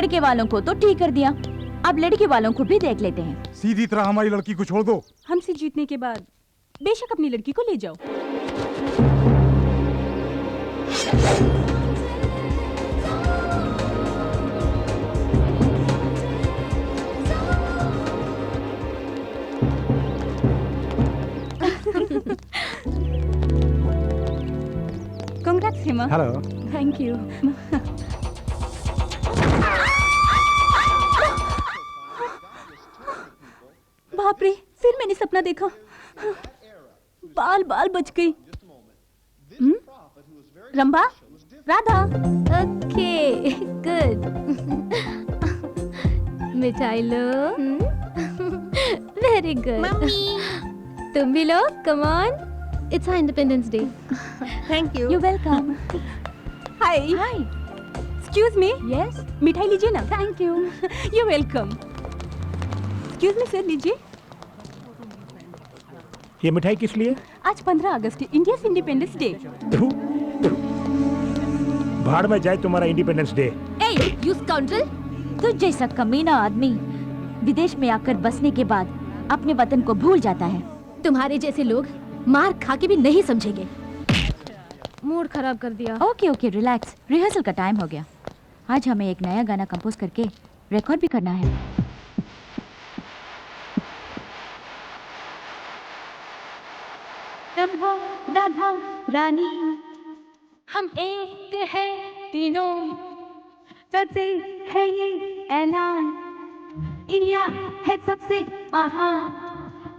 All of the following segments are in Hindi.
लड़के वालों को तो ठीक कर दिया, अब लड़की वालों को भी देख लेते हैं। सीधी तरह हमारी लड़की को छोड़ दो। हमसे जीतने के बाद बेशक अपनी लड़की को ले जाओ। Congrats, Hima. Hello. Thank you. बाप रे, फिर मैंने सपना देखा। बाल बाल बच गई। रंभा, राधा। Okay, good. मिठाई लो। Very good. मम्मी। तुम भी लो, come on. It's our independence day. Thank you. You welcome. Hi. Hi. Excuse me. Yes. मिठाई लीजिए ना। Thank you. You welcome. Excuse me sir, लीजिए। ये मिठाई किस लिए? आज 15 अगस्त, इंडिया इंडिपेंडेंस डे। भाड़ में जाए तुम्हारा independence day. A, you scoundrel. तुझ जैसा कमीना आदमी विदेश में आकर बसने के बाद अपने वतन को भूल जाता है। तुम्हारे जैसे लोग मार खा के भी नहीं समझेंगे। मूड खराब कर दिया। Okay okay, relax. रिहर्सल का टाइम हो गया। आज हमें एक नया गाना कंपोज करके रिकॉर्ड भी करना है। रंभा, राधा, रानी, हम एक है तीनों, करते हैं ये ऐलान, इंडिया है सबसे महान,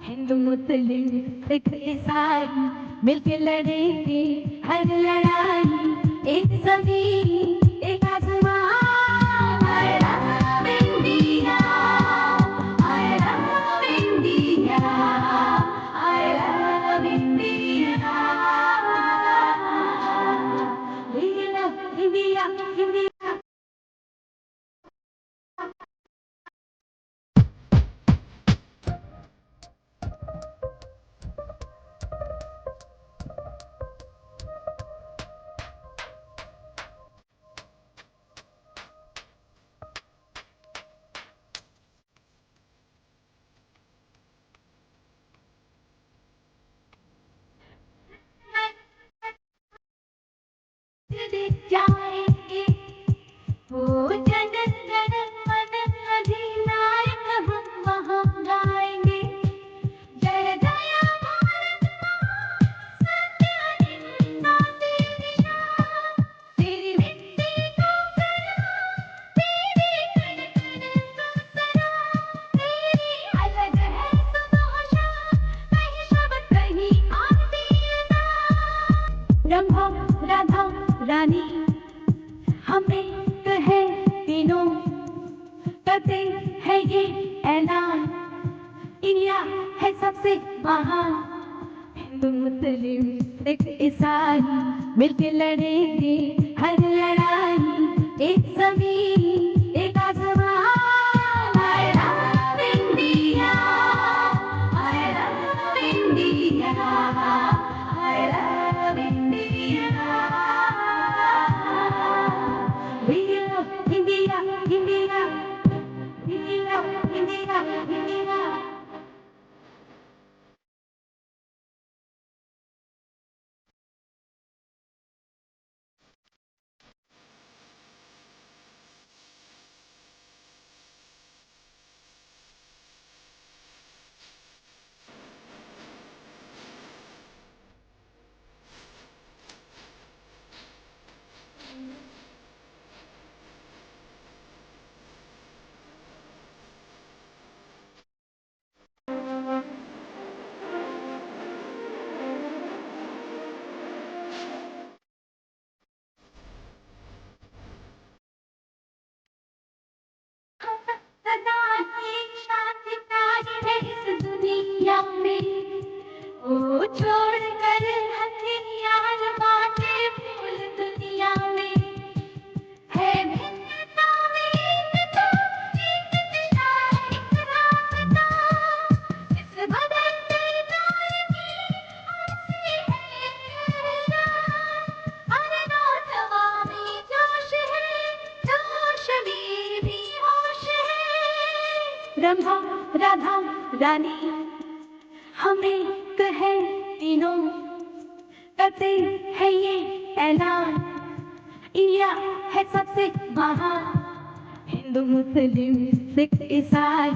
हिंदू मुस्लिम सिख ईसाई मिलके लड़ेंगे हर लड़ाई, एक जमीन एक आसमां। I love India, I love India, I love India, we love India, India. जाएंगे वो जनन जनन मन अधिनायक हम वहाँ गाएंगे, जय जय भारत माँ, सत्य अहिंसा तेरी शान, तेरी मिट्टी को सलाम, तेरी कण कण को सलाम, तेरी अलग है सुबह शाम, कहीं शब्द कहीं आरती अदा। रंभा, राधा, रानी, हम एक है तीनों, करते हैं ये ऐलान, इंडिया है सबसे महान, हिंदू मुस्लिम सिख ईसाई मिलके लड़ेंगे हर लड़ाई, एक जमीन एक आसमां। I love India, I love India, I love India, we love India, India, we love India, India. सदा एक शांति प्यारी है इस दुनिया में, ओ छोड़ कर हथियार बांटे फूल दुनिया में, है भिन्नता में एकता, एक दिशा एक रास्ता, इस बदलते दौर की हमसे है पहचान, हर नौजवान में जोश है, जोश में भी रानी हमें कहे तीनों करते हैं ये ऐलान इंडिया है सबसे महान हिंदू मुस्लिम सिख ईसाई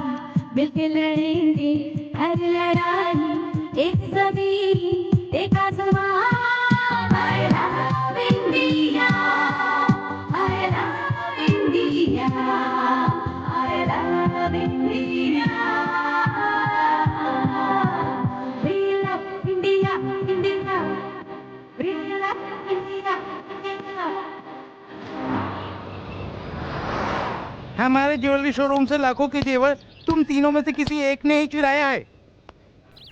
मिलके लड़ेंगे हर लड़ाई एक ज़मीन एक आसमान I love India I love India I love India We love India India We love India India हमारे ज्वेलरी शोरूम से लाखों के जेवर तुम तीनों में से किसी एक ने ही चुराया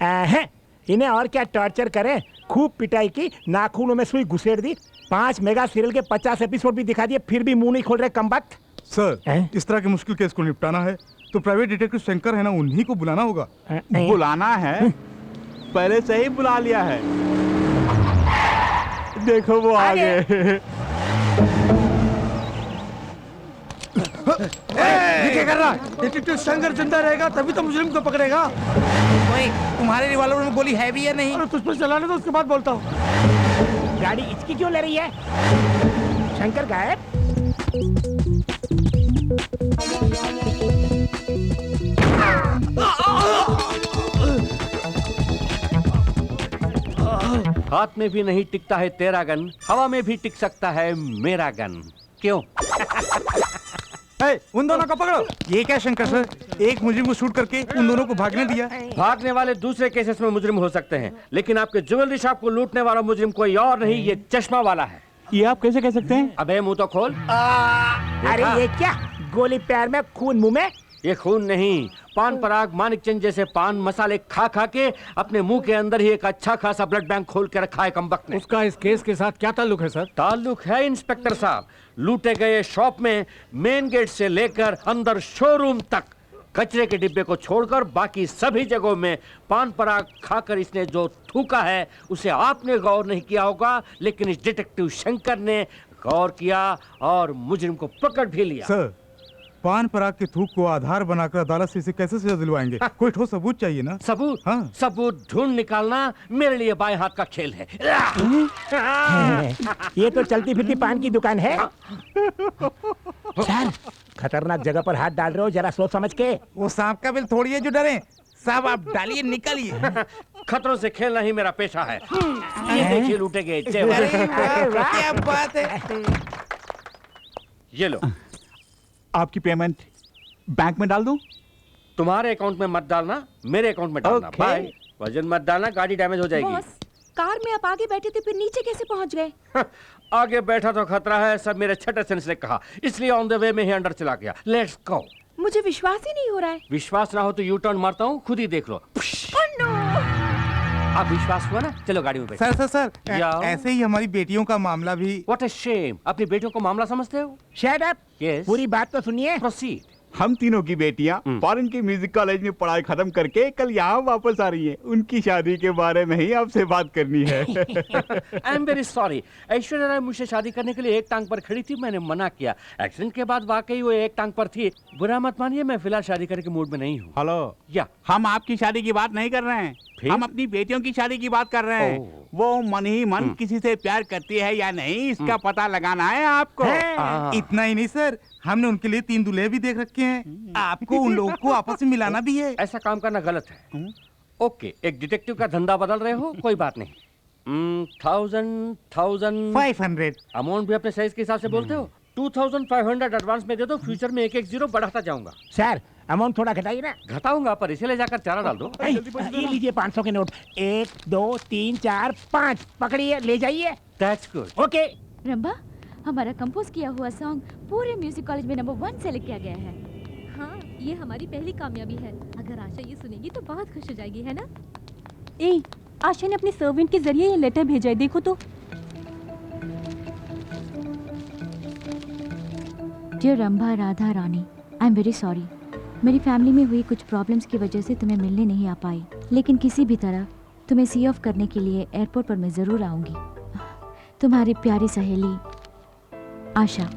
है। इन्हें और क्या टॉर्चर करें। खूब पिटाई की, नाखूनों में सुई घुसेड़ दी, 5 मेगा सीरियल के 50 एपिसोड भी दिखा दिए, फिर भी मुंह नहीं खोल रहे कमबख्त। सर इस तरह के मुश्किल केस को निपटाना है तो प्राइवेट डिटेक्टिव शंकर है ना, उन्हीं को बुलाना होगा। बुलाना है, पहले से ही बुला लिया है। देखो वो आ गए। क्या कर रहा? डिटेक्टिव शंकर जिंदा रहेगा तभी तो मुजरिम को पकड़ेगा। ओए, तुम्हारे रिवॉल्वर में गोली है भी या नहीं? अरे तुझ पर चलाने दो, उसके बाद बोलता हूँ। गाड़ी इचकी क्यों ले रही है? शंकर गायब। हाथ में भी नहीं टिकता है तेरा गन, हवा में भी टिक सकता है मेरा गन। क्यों? उन दोनों को पकड़ो। ये क्या शंकर सर, एक मुजरिम को शूट करके उन दोनों को भागने दिया। भागने वाले दूसरे केसेस में मुजरिम हो सकते हैं, लेकिन आपके ज्वेलरी शॉप को लूटने वाला मुजरिम कोई और नहीं, ये चश्मा वाला है। ये आप कैसे कह सकते हैं? अबे मुंह तो खोल। अरे ये क्या, गोली पैर में खून मुंह में? ये खून नहीं, पान पराग मानिकचंद जैसे पान मसाले खा खा के अपने मुंह के अंदर ही एक अच्छा खासा ब्लड बैंक खोल के रखा है कमबख्त ने। उसका इस केस के साथ क्या ताल्लुक है सर? ताल्लुक है इंस्पेक्टर साहब, लूटे गए शॉप में मेन गेट से लेकर अंदर शोरूम तक कचरे के डिब्बे को छोड़कर बाकी सभी जगहों में पान पराग खाकर इसने जो थूका है उसे आपने गौर नहीं किया होगा, लेकिन इस डिटेक्टिव शंकर ने गौर किया और मुजरिम को पकड़ भी लिया। सर, पान पराग के थूक को आधार बनाकर अदालत से इसे कैसे सजा दिलवाएंगे? कोई ठोस सबूत चाहिए ना। सबूत? हाँ। सबूत ढूंढ निकालना मेरे लिए बाएं हाथ का खेल है। ये तो चलती फिरती पान की दुकान है। सर, खतरनाक जगह पर हाथ डाल रहे हो, जरा सोच समझ के। वो सांप का बिल थोड़ी है जो डरे। साहब आप डालिए, निकालिए। खतरों से खेलना ही मेरा पेशा है। ये देखिए लूटे गए जेवर। क्या बात है। ये लो। आपकी पेमेंट बैंक में डाल दूं? तुम्हारे अकाउंट में मत डालना, मेरे अकाउंट में डालना। बाय। वजन मत डालना, गाड़ी डैमेज हो जाएगी। बॉस, कार में आप आगे बैठे थे, फिर नीचे कैसे पहुंच गए? आगे बैठा तो खतरा है, सब मेरे छठे सेंस ने कहा, इसलिए ऑन द वे में ही अंदर चला गया। Let's go. मुझे विश्वास ही नहीं हो रहा है। विश्वास ना हो तो यू टर्न मारता हूँ, खुद ही देख लो। अब विश्वास हुआ ना, चलो गाड़ी में बैठो। सर सर सर, जाओ। ऐसे ही हमारी बेटियों का मामला भी। व्हाट अ शेम, अपनी बेटियों को मामला समझते हो? Shut up. Yes. पूरी बात तो सुनिए। प्रोसीड। हम तीनों की बेटियां फॉरेन के म्यूजिक कॉलेज में पढ़ाई खत्म करके कल यहाँ वापस आ रही हैं। उनकी शादी के बारे में ही आपसे बात करनी है। I am very sorry, Aishwarya Rai मुझसे शादी करने के लिए एक टांग पर खड़ी थी, मैंने मना किया। एक्सीडेंट के बाद वाकई वो एक टांग पर थी। बुरा मत मानिए, मैं फिलहाल शादी करने के मूड में नहीं हूँ। हेलो, या हम आपकी शादी की बात नहीं कर रहे हैं, फिर? हम अपनी बेटियों की शादी की बात कर रहे हैं। वो मन ही मन किसी से प्यार करती है या नहीं, इसका पता लगाना है आपको। इतना ही नहीं सर, हमने उनके लिए 3 दूल्हे भी देख रखे हैं। आपको उन लोगों को आपस में मिलाना भी है। ऐसा काम करना गलत है। ओके, एक डिटेक्टिव का धंधा बदल रहे हो, कोई बात नहीं। 500 अमाउंट भी अपने साइज के हिसाब से बोलते हो। 2500 एडवांस में दे दो, फ्यूचर में एक 0 बढ़ाता जाऊंगा। सर, अमाउंट थोड़ा घटाइए ना। घटाऊंगा, पर इसे ले जाकर चारा डाल दो। ये लीजिए 500 के नोट। 1 2 3 4 5 पकड़िए, ले जाइए। That's good. ओके। रंभा, हमारा कंपोज किया हुआ सॉन्ग पूरे म्यूजिक कॉलेज में नंबर 1 सेलेक्ट किया गया है। हाँ, ये हमारी पहली कामयाबी है। अगर आशा ये सुनेगी तो बहुत खुश हो जाएगी, है ना? ए, आशा ने अपने सर्वेंट के जरिए ये लेटर भेजा है, देखो तो। Dear Rambha Radha Rani, I am very sorry. मेरी फैमिली में हुई कुछ प्रॉब्लम्स की वजह से तुम्हें मिलने नहीं आ पाई, लेकिन किसी भी तरह तुम्हें सी ऑफ करने के लिए एयरपोर्ट पर मैं ज़रूर आऊँगी। तुम्हारी प्यारी सहेली आशा।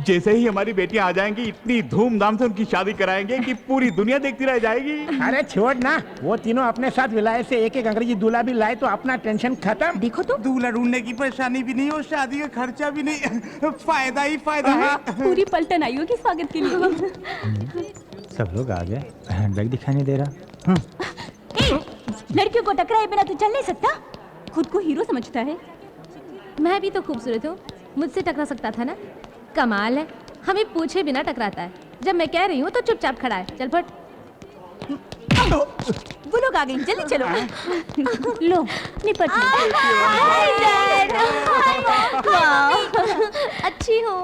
जैसे ही हमारी बेटियां आ जाएंगी इतनी धूमधाम से उनकी शादी कराएंगे कि पूरी दुनिया देखती रह जाएगी। अरे छोड़ ना, वो तीनों अपने साथ विलायत से एक एक अंग्रेजी दूल्हा भी लाए तो अपना टेंशन खत्म। देखो तो दूल्हा ढूंढने की परेशानी भी नहीं और शादी का खर्चा भी नहीं, फायदा ही फायदा है। पूरी पलटन आई होगी स्वागत के लिए। सब लोग आ गए, हैंडबैग दिखाई नहीं दे रहा। लड़कियों को टकराए बिना तो चल नहीं सकता, खुद को हीरो समझता है। मैं भी तो खूबसूरत हूँ, मुझसे टकरा सकता था ना। कमाल है, हमें पूछे बिना टकराता है। जब मैं कह रही हूँ तो चुपचाप खड़ा है। चल फट। वो लोग आ गए, जल्दी चलो। लो निपट अच्छी हो।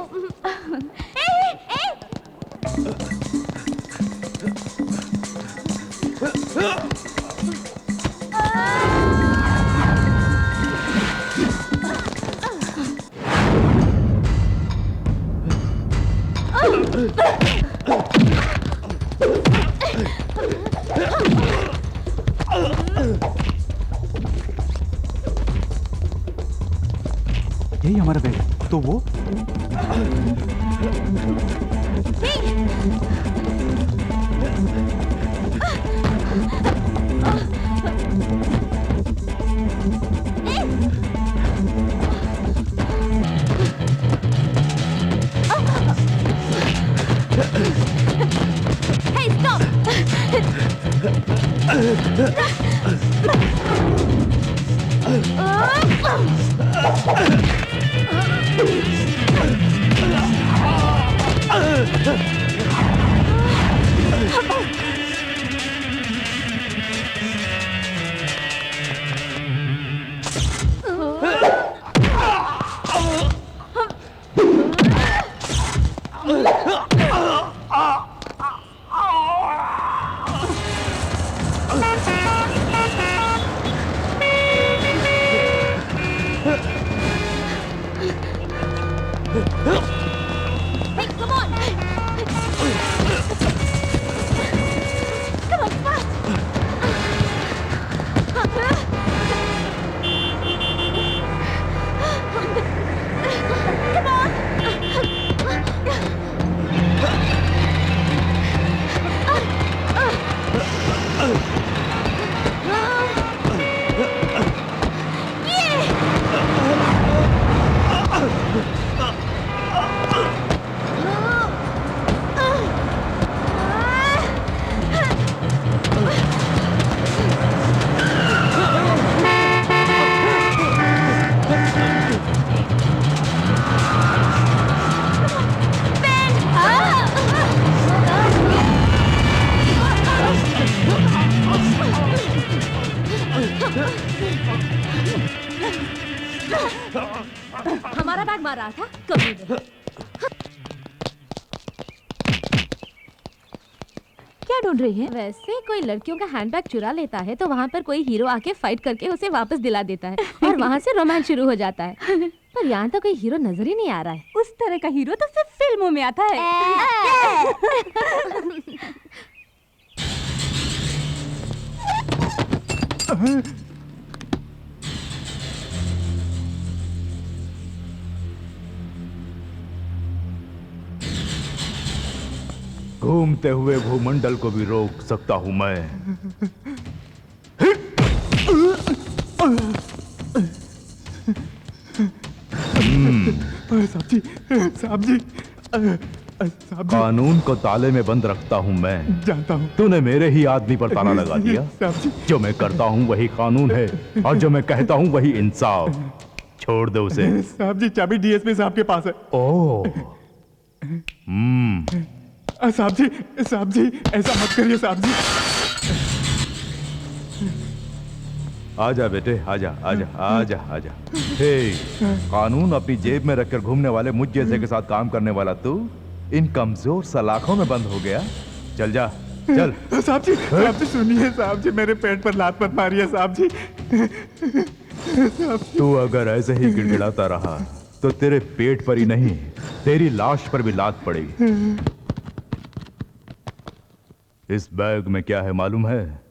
यही हमारा बैग है। तो वो Hey, stop! Hey, come on! Come on, fast! Come on! हमारा बैग मार रहा था कभी नहीं। क्या ढूंढ रही है? वैसे कोई लड़कियों का हैंडबैग चुरा लेता है तो वहाँ पर कोई हीरो आके फाइट करके उसे वापस दिला देता है और वहाँ से रोमांस शुरू हो जाता है। पर यहाँ तो कोई हीरो नजर ही नहीं आ रहा है। उस तरह का हीरो तो सिर्फ फिल्मों में आता है। घूमते हुए भूमंडल को भी रोक सकता हूं मैं। साहब जी, साहब जी, साहब जी। कानून को ताले में बंद रखता हूं मैं। जानता हूं। तूने मेरे ही आदमी पर ताला लगा दिया। साहब जी। जो मैं करता हूं वही कानून है और जो मैं कहता हूं वही इंसाफ। छोड़ दो उसे। साहब जी, चाबी डीएसपी साहब के पास है। ओह, साहब जी, साहब जी, ऐसा मत करिए साहब जी। आजा बेटे, आजा आजा आजा आजा। हे, कानून अपनी जेब में रखकर घूमने वाले मुझ जैसे के साथ काम करने वाला तू इन कमजोर सलाखों में बंद हो गया। चल जा, चल। साहब जी सुनिए साहब जी, मेरे पेट पर लात मत मारिए साहब जी। तू अगर ऐसे ही गिड़गिड़ाता रहा तो तेरे पेट पर ही नहीं तेरी लाश पर भी लात पड़ेगी। इस बैग में क्या है मालूम है?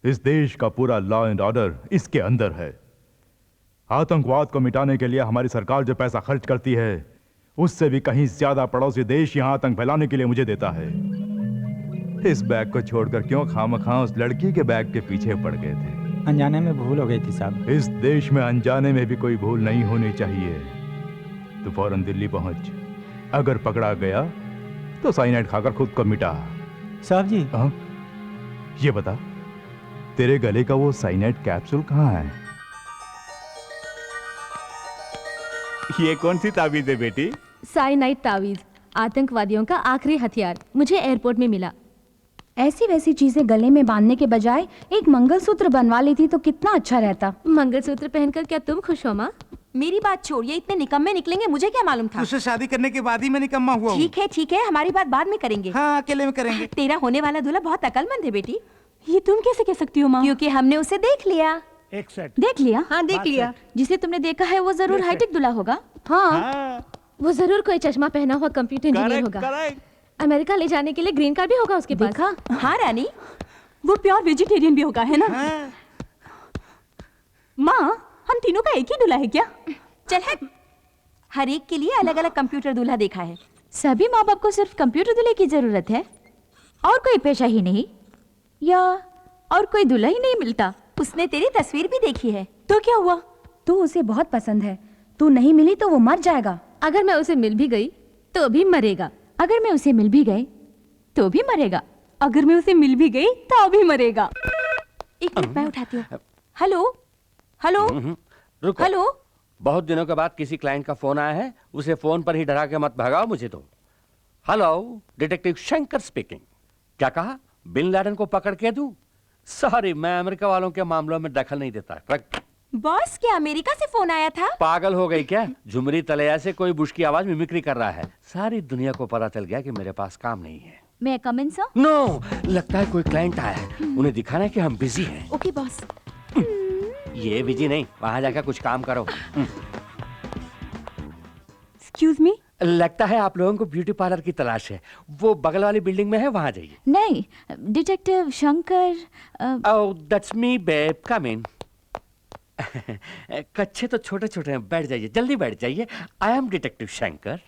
इस देश का पूरा लॉ एंड ऑर्डर इसके अंदर है। आतंकवाद को मिटाने के लिए हमारी सरकार जो पैसा खर्च करती है उससे भी कहीं ज्यादा पड़ोसी देश यहाँ आतंक फैलाने के लिए मुझे देता है। इस बैग को छोड़कर क्यों खामखा उस लड़की के बैग के पीछे पड़ गए थे? अनजाने में भूल हो गई थी साहब। इस देश में अनजाने में भी कोई भूल नहीं होनी चाहिए। तो फौरन दिल्ली पहुंच, अगर पकड़ा गया तो साइनाइड खाकर खुद को मिटा। साहब जी, हाँ? ये बता, तेरे गले का वो साइनाइड कैप्सूल कहाँ है? ये कौन सी ताबीज है बेटी? साइनाइड तावीज, आतंकवादियों का आखिरी हथियार, मुझे एयरपोर्ट में मिला। ऐसी वैसी चीजें गले में बांधने के बजाय एक मंगलसूत्र बनवा लेती तो कितना अच्छा रहता। मंगलसूत्र पहनकर क्या तुम खुश हो माँ? मेरी बात छोड़िए, इतने निकम्मे निकलेंगे मुझे क्या मालूम था। उससे शादी करने के बाद ही मैं निकम्मा हुआ हूँ। ठीक है, हमारी बात बाद में करेंगे। हाँ, अकेले में करेंगे। तेरा होने वाला दूल्हा बहुत अकलमंद है बेटी। ये तुम कैसे कह सकती हो माँ? क्योंकि हमने उसे देख लिया। एक सेट। देख लिया? हाँ, देख लिया। जिसे तुमने देखा है वो जरूर हाईटेक दूल्हा होगा। हाँ, वो जरूर कोई चश्मा पहना हुआ कंप्यूटर इंजीनियर होगा। अमेरिका ले जाने के लिए ग्रीन कार्ड भी होगा उसके पास। देखा? हाँ रानी, वो प्योर वेजिटेरियन भी होगा, है ना? माँ, हम तीनों का एक ही दूल्हा है क्या? चल है। हर एक के लिए अलग अलग कंप्यूटर दूल्हा देखा है। सभी माँ बाप को सिर्फ कंप्यूटर दूल्हे की जरूरत है और कोई पेशा ही नहीं, या और कोई दूल्हा ही नहीं मिलता। उसने तेरी तस्वीर भी देखी है। तो क्या हुआ? तू उसे बहुत पसंद है, तू नहीं मिली तो वो मर जाएगा। अगर मैं उसे मिल भी गई तो भी मरेगा। अगर मैं उसे मिल भी गई तो भी मरेगा। अगर मैं उसे मिल भी गई तो भी मरेगा। एक मिनट, मैं उठाती हूँ। हेलो हेलो रुको। हेलो। बहुत दिनों के बाद किसी क्लाइंट का फोन आया है, उसे फोन पर ही डरा के मत भगाओ मुझे तो। Hello, detective Shankar speaking. क्या कहा? बिन लादेन को पकड़ के दूं? सॉरी, मैं अमेरिका वालों के मामलों में दखल नहीं देता। बॉस, क्या अमेरिका से फोन आया था? पागल हो गई क्या? झुमरी तलैया से कोई बुश की आवाज मिमिक्री कर रहा है। सारी दुनिया को पता चल गया कि मेरे पास काम नहीं है। मैं कम इन सर? नो, लगता है कोई क्लाइंट आया है। उन्हें दिखाना है कि हम बिजी हैं। Okay boss. ये बिजी नहीं, वहां जाकर कुछ काम करो। Excuse me. लगता है आप लोगों को ब्यूटी पार्लर की तलाश है। वो बगल वाली बिल्डिंग में है, वहां जाइए। नहीं, detective Shankar. Oh, that's me babe, come in. कच्चे तो छोटे छोटे हैं, बैठ जाइए, जल्दी बैठ जाइए। I am detective Shankar.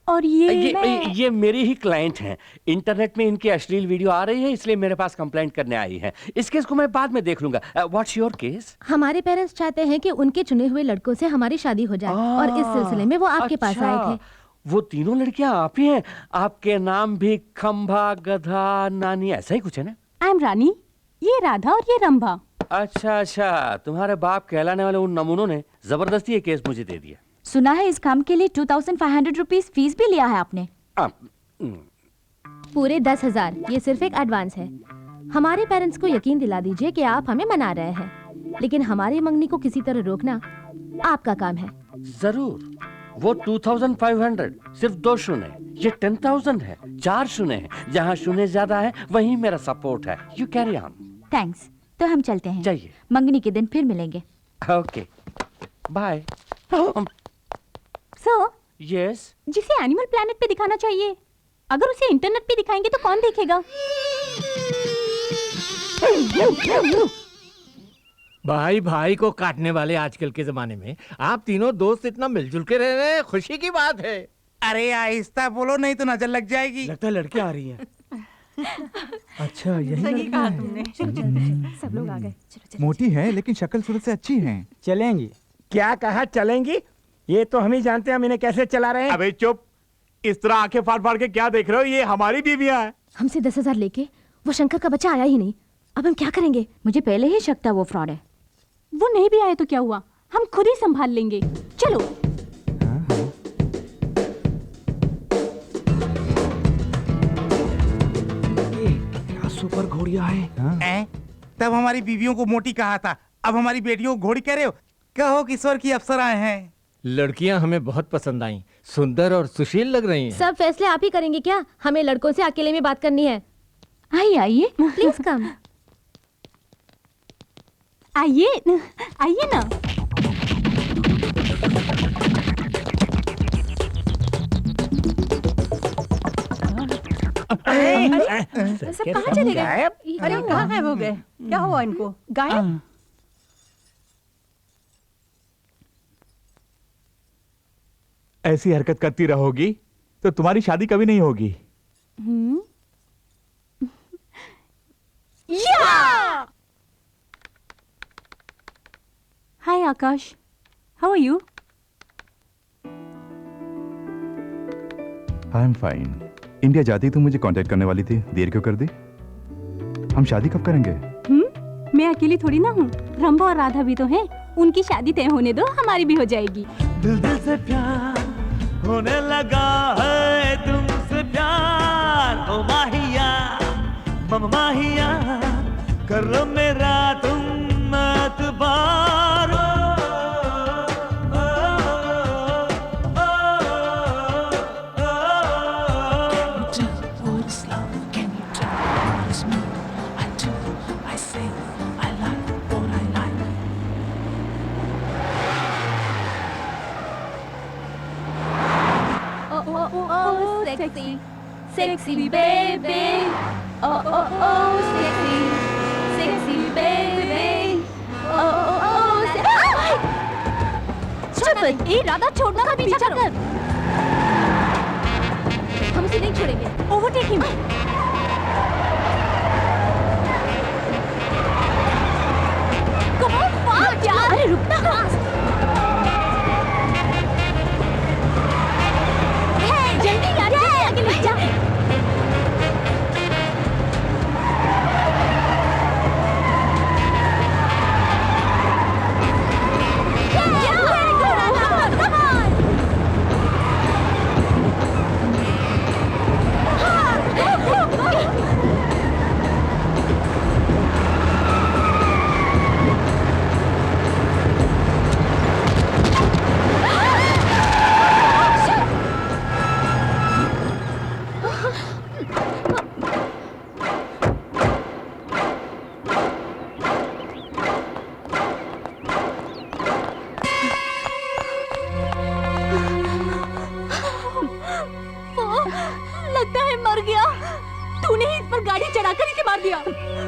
और ये मेरी ही क्लाइंट हैं। इंटरनेट में इनकी अश्लील वीडियो आ रही है, इसलिए मेरे पास कंप्लेंट करने आई है। इस केस को मैं बाद में देख लूंगा। What's your case? हमारे पेरेंट्स चाहते हैं कि उनके चुने हुए लड़कों से हमारी शादी हो जाए और इस सिलसिले में वो आपके पास आए थे। वो तीनों लड़कियां आप ही हैं? आपके नाम भी खंभा, गधा, नानी, ऐसा ही कुछ है ना? आई एम रानी, ये राधा और ये रंभा। अच्छा, तुम्हारे बाप कहलाने वाले उन नमूनों ने जबरदस्ती ये केस मुझे दे दिया। सुना है इस काम के लिए 2500 रुपीज फीस भी लिया है आपने। पूरे 10,000, ये सिर्फ एक एडवांस है। हमारे पेरेंट्स को यकीन दिला दीजिए कि आप हमें मना रहे हैं, लेकिन हमारी मंगनी को किसी तरह रोकना आपका काम है। जरूर। वो 2500, सिर्फ 2 शून्य। ये 10,000 है, 4 शून्य है। जहाँ शून्य ज्यादा है वहीं मेरा सपोर्ट है। You carry on. थैंक्स। तो हम चलते हैं। जाइए। मंगनी के दिन फिर मिलेंगे। Okay, bye. Sir, yes. जिसे एनिमल प्लैनेट पे दिखाना चाहिए, अगर उसे इंटरनेट पे दिखाएंगे तो कौन देखेगा? भाई भाई को काटने वाले आजकल के जमाने में आप तीनों दोस्त इतना मिलजुल के रह रहे हैं, खुशी की बात है। अरे आहिस्ता बोलो, नहीं तो नजर लग जाएगी। लगता है लड़की आ रही है। अच्छा, यही कहा तुमने। सब लोग आ गए। मोटी है लेकिन शक्ल सूरत से अच्छी है। चलेंगी? क्या कहा चलेंगी? ये तो हम ही जानते हैं हम इन्हें कैसे चला रहे हैं। अबे चुप, इस तरह आंखें फाड़ फाड़ के क्या देख रहे हो? ये हमारी बीवियां हैं। हमसे 10,000 लेके वो शंकर का बच्चा आया ही नहीं। अब हम क्या करेंगे? मुझे पहले ही शक था वो फ्रॉड है। वो नहीं भी आए तो क्या हुआ, हम खुद ही संभाल लेंगे। चलो। क्या सुपर घोड़िया है। तब हमारी बीवियों को मोटी कहा था, अब हमारी बेटियों को घोड़ी कह रहे हो? कहो किशोर की अप्सराएं हैं। लड़कियां हमें बहुत पसंद आई, सुंदर और सुशील लग रही हैं। सब फैसले आप ही करेंगे क्या? हमें लड़कों से अकेले में बात करनी है। आइए आइए, प्लीज कम। आइए आइए ना। सब कहाँ चले गए? अरे कहाँ गायब हो गए? क्या हुआ इनको? गायब? ऐसी हरकत करती रहोगी तो तुम्हारी शादी कभी नहीं होगी। Hi Akash, how are you? I am fine. India जाती तो मुझे कांटेक्ट करने वाली थी, देर क्यों कर दी? हम शादी कब करेंगे? मैं अकेली थोड़ी ना हूँ, रंभा और राधा भी तो हैं। उनकी शादी तय होने दो, हमारी भी हो जाएगी। दिल दिल से प्यार होने लगा है तुमसे प्यार, ओ माहिया माहिया कर लो मेरा तुम एतबार। Sexy, sexy baby. Oh oh oh, sexy, sexy baby. Oh oh oh, sexy. Stop it! ए राधा, छोड़ना मत, पीछा कर। हम इसे नहीं छोड़ेंगे। Overtake him. Come on, fast यार। अरे रुकना। जल्दी यार, आगे ले जा।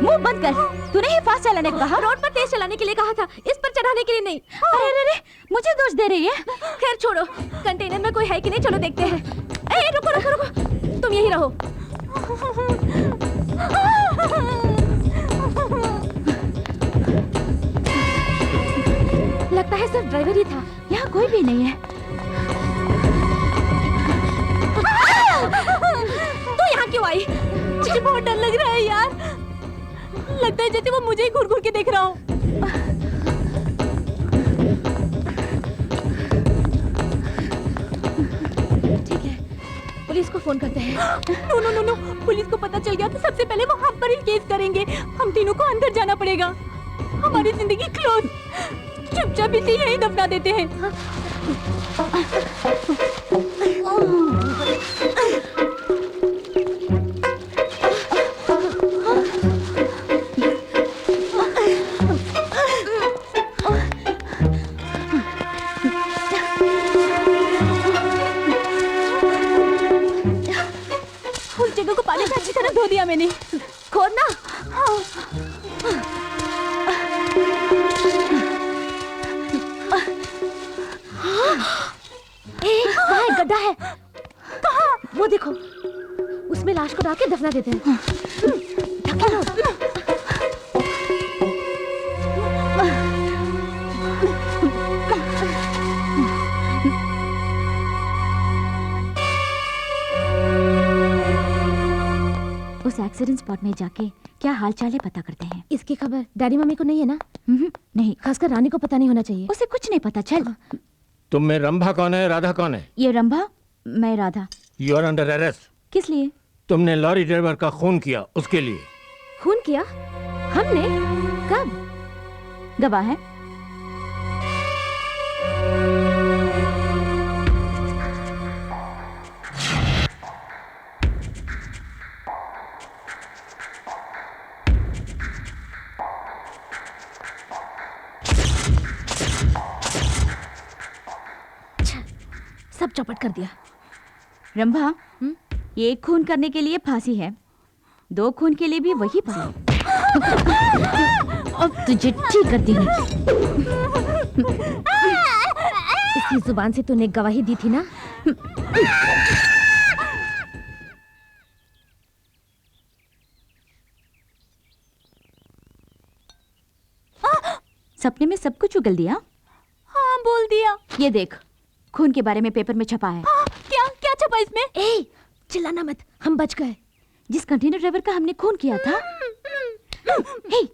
मुंह बंद कर। तूने ही फास्ट चलाने को कहा। रोड पर तेज चलाने के लिए कहा था, इस पर चढ़ाने के लिए नहीं। अरे अरे अरे, मुझे दोष दे रही है। खैर छोड़ो, कंटेनर में कोई है कि नहीं, चलो देखते हैं। ए रुको रुको रुको, तुम यही रहो। लगता है सिर्फ ड्राइवर ही था, यहाँ कोई भी नहीं है। तू यहाँ क्यों आई? मुझे बहुत डर लग रहा है यार। लगता है जैसे वो मुझे ही घूर घूर के देख रहा हूँ। ठीक है, पुलिस को फोन करते हैं। No no no no, police को पता चल गया तो सबसे पहले वो हम पर ही केस करेंगे। हम तीनों को अंदर जाना पड़ेगा। हमारी जिंदगी क्लोज। चुपचाप इसे यहीं दफना देते हैं। उस जगह को पानी से अच्छी तरह धो दिया मैंने। खोदना। वहाँ एक गड्ढा है। कहाँ? वो देखो, उसमें लाश को डाल के दफना देते हैं। ढके लो। उस एक्सीडेंट स्पॉट में जाके क्या हाल चाल है पता करते हैं। इसकी खबर डैडी मम्मी को नहीं है ना? नहीं, खासकर रानी को पता नहीं होना चाहिए। उसे कुछ नहीं पता। चल। तुम में रंभा कौन है, राधा कौन है? ये रंभा, मैं Radha. You are under arrest. किस लिए? तुमने लॉरी ड्राइवर का खून किया, उसके लिए। खून किया? हमने? कब? गवाह है। सब चौपट कर दिया। रंभा, एक खून करने के लिए फांसी है, 2 खून के लिए भी वही फांसी। अब तुझे ठीक कर देंगे। इसकी जुबान से तूने गवाही दी थी ना, सपने में सब कुछ उगल दिया? हाँ बोल दिया। ये देख, खून के बारे में पेपर में छपा है। क्या क्या छपा इसमें? ए, चिल्लाना मत, हम बच गए। जिस कंटेनर ड्राइवर का हमने खून किया था, हे,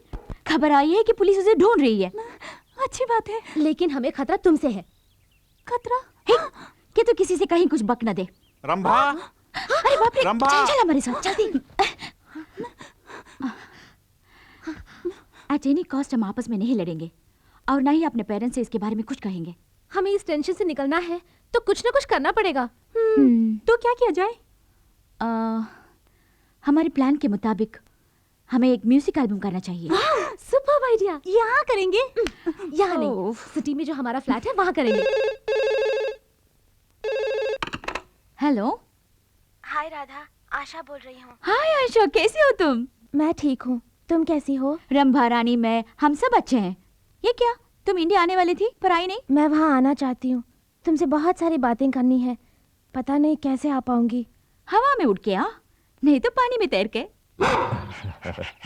खबर आई है कि पुलिस उसे ढूंढ रही है। अच्छी बात है। लेकिन हमें खतरा तुमसे है। खतरा? हे, कि तू किसी से कहीं कुछ बक न दे। रंभा, अरे बाप रे, रंभा। चल हमारे साथ, जल्दी। एट एनी कॉस्ट हम आपस में नहीं लड़ेंगे और ना ही अपने पेरेंट्स से इसके बारे में कुछ कहेंगे। हमें इस टेंशन से निकलना है तो कुछ ना कुछ करना पड़ेगा। तो क्या किया जाए? हमारे प्लान के मुताबिक हमें एक म्यूजिक एल्बम करना चाहिए। Super idea. यहाँ करेंगे? यहाँ नहीं, सिटी में जो हमारा फ्लैट है वहाँ करेंगे। हेलो। हाय राधा, आशा बोल रही हूँ। हाय आशा, कैसी हो तुम? मैं ठीक हूँ, तुम कैसी हो? रंभा रानी, मैं, हम सब अच्छे हैं। ये क्या, तुम इंडिया आने वाली थी पर आई नहीं? मैं वहाँ आना चाहती हूँ, तुमसे बहुत सारी बातें करनी है, पता नहीं कैसे आ पाऊंगी। हवा में उड़ के आ, नहीं तो पानी में तैर के।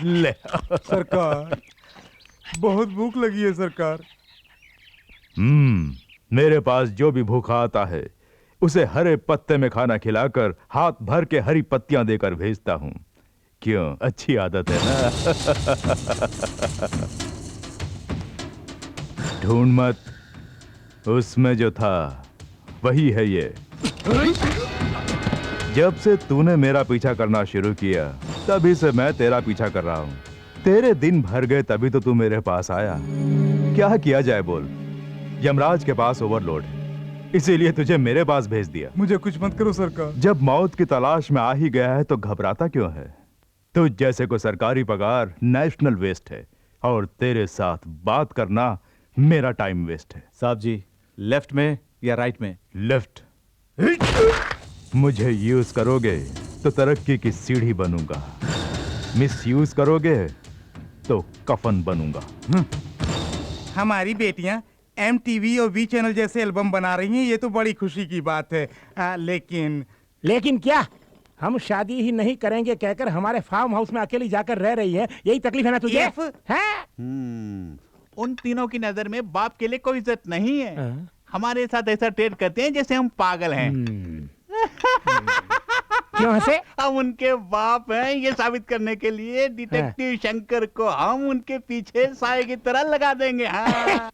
ले सरकार, बहुत भूख लगी है सरकार। मेरे पास जो भी भूखा आता है उसे हरे पत्ते में खाना खिलाकर हाथ भर के हरी पत्तियां देकर भेजता हूँ। क्यों, अच्छी आदत है ना? ढूंढ मत, उसमें जो था वही है ये। जब से तूने मेरा पीछा करना शुरू किया तभी से मैं तेरा पीछा कर रहा हूँ। तेरे दिन भर गए तभी तो तू मेरे पास आया। क्या किया जाए बोल, यमराज के पास ओवरलोड है, इसीलिए तुझे मेरे पास भेज दिया। मुझे कुछ मत करो सरकार। जब मौत की तलाश में आ ही गया है तो घबराता क्यों है? तुझ जैसे को सरकारी पगार नेशनल वेस्ट है और तेरे साथ बात करना मेरा टाइम वेस्ट है। साहब जी, लेफ्ट में या राइट में? लेफ्ट। मुझे यूज करोगे तो तरक्की की सीढ़ी बनूंगा, मिस यूज करोगे तो कफन बनूंगा। हमारी बेटियां MTV और V चैनल जैसे एल्बम बना रही हैं, ये तो बड़ी खुशी की बात है। लेकिन क्या, हम शादी ही नहीं करेंगे कहकर हमारे फार्म हाउस में अकेली जाकर रह रही है, यही तकलीफ है ना तुझे? हैं? उन तीनों की नजर में बाप के लिए कोई इज्जत नहीं है। हमारे साथ ऐसा ट्रेड करते हैं जैसे हम पागल हैं। क्यों हंसे? हम उनके बाप हैं ये साबित करने के लिए डिटेक्टिव शंकर को हम उनके पीछे साए की तरह लगा देंगे। हाँ।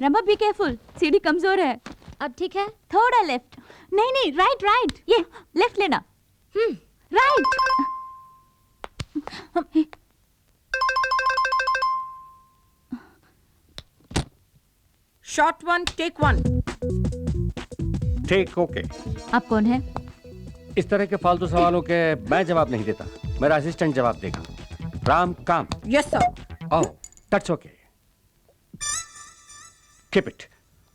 रमा, बी केयरफुल, सीढ़ी कमजोर है। अब ठीक है? थोड़ा लेफ्ट। नहीं नहीं, राइट राइट। ये लेफ्ट लेना। राइट। Shot 1 take 1। ठीक, ओके। आप कौन है? इस तरह के फालतू सवालों के मैं जवाब नहीं देता, मेरा असिस्टेंट जवाब देगा। राम काम। Yes sir. Oh, that's okay. Keep it,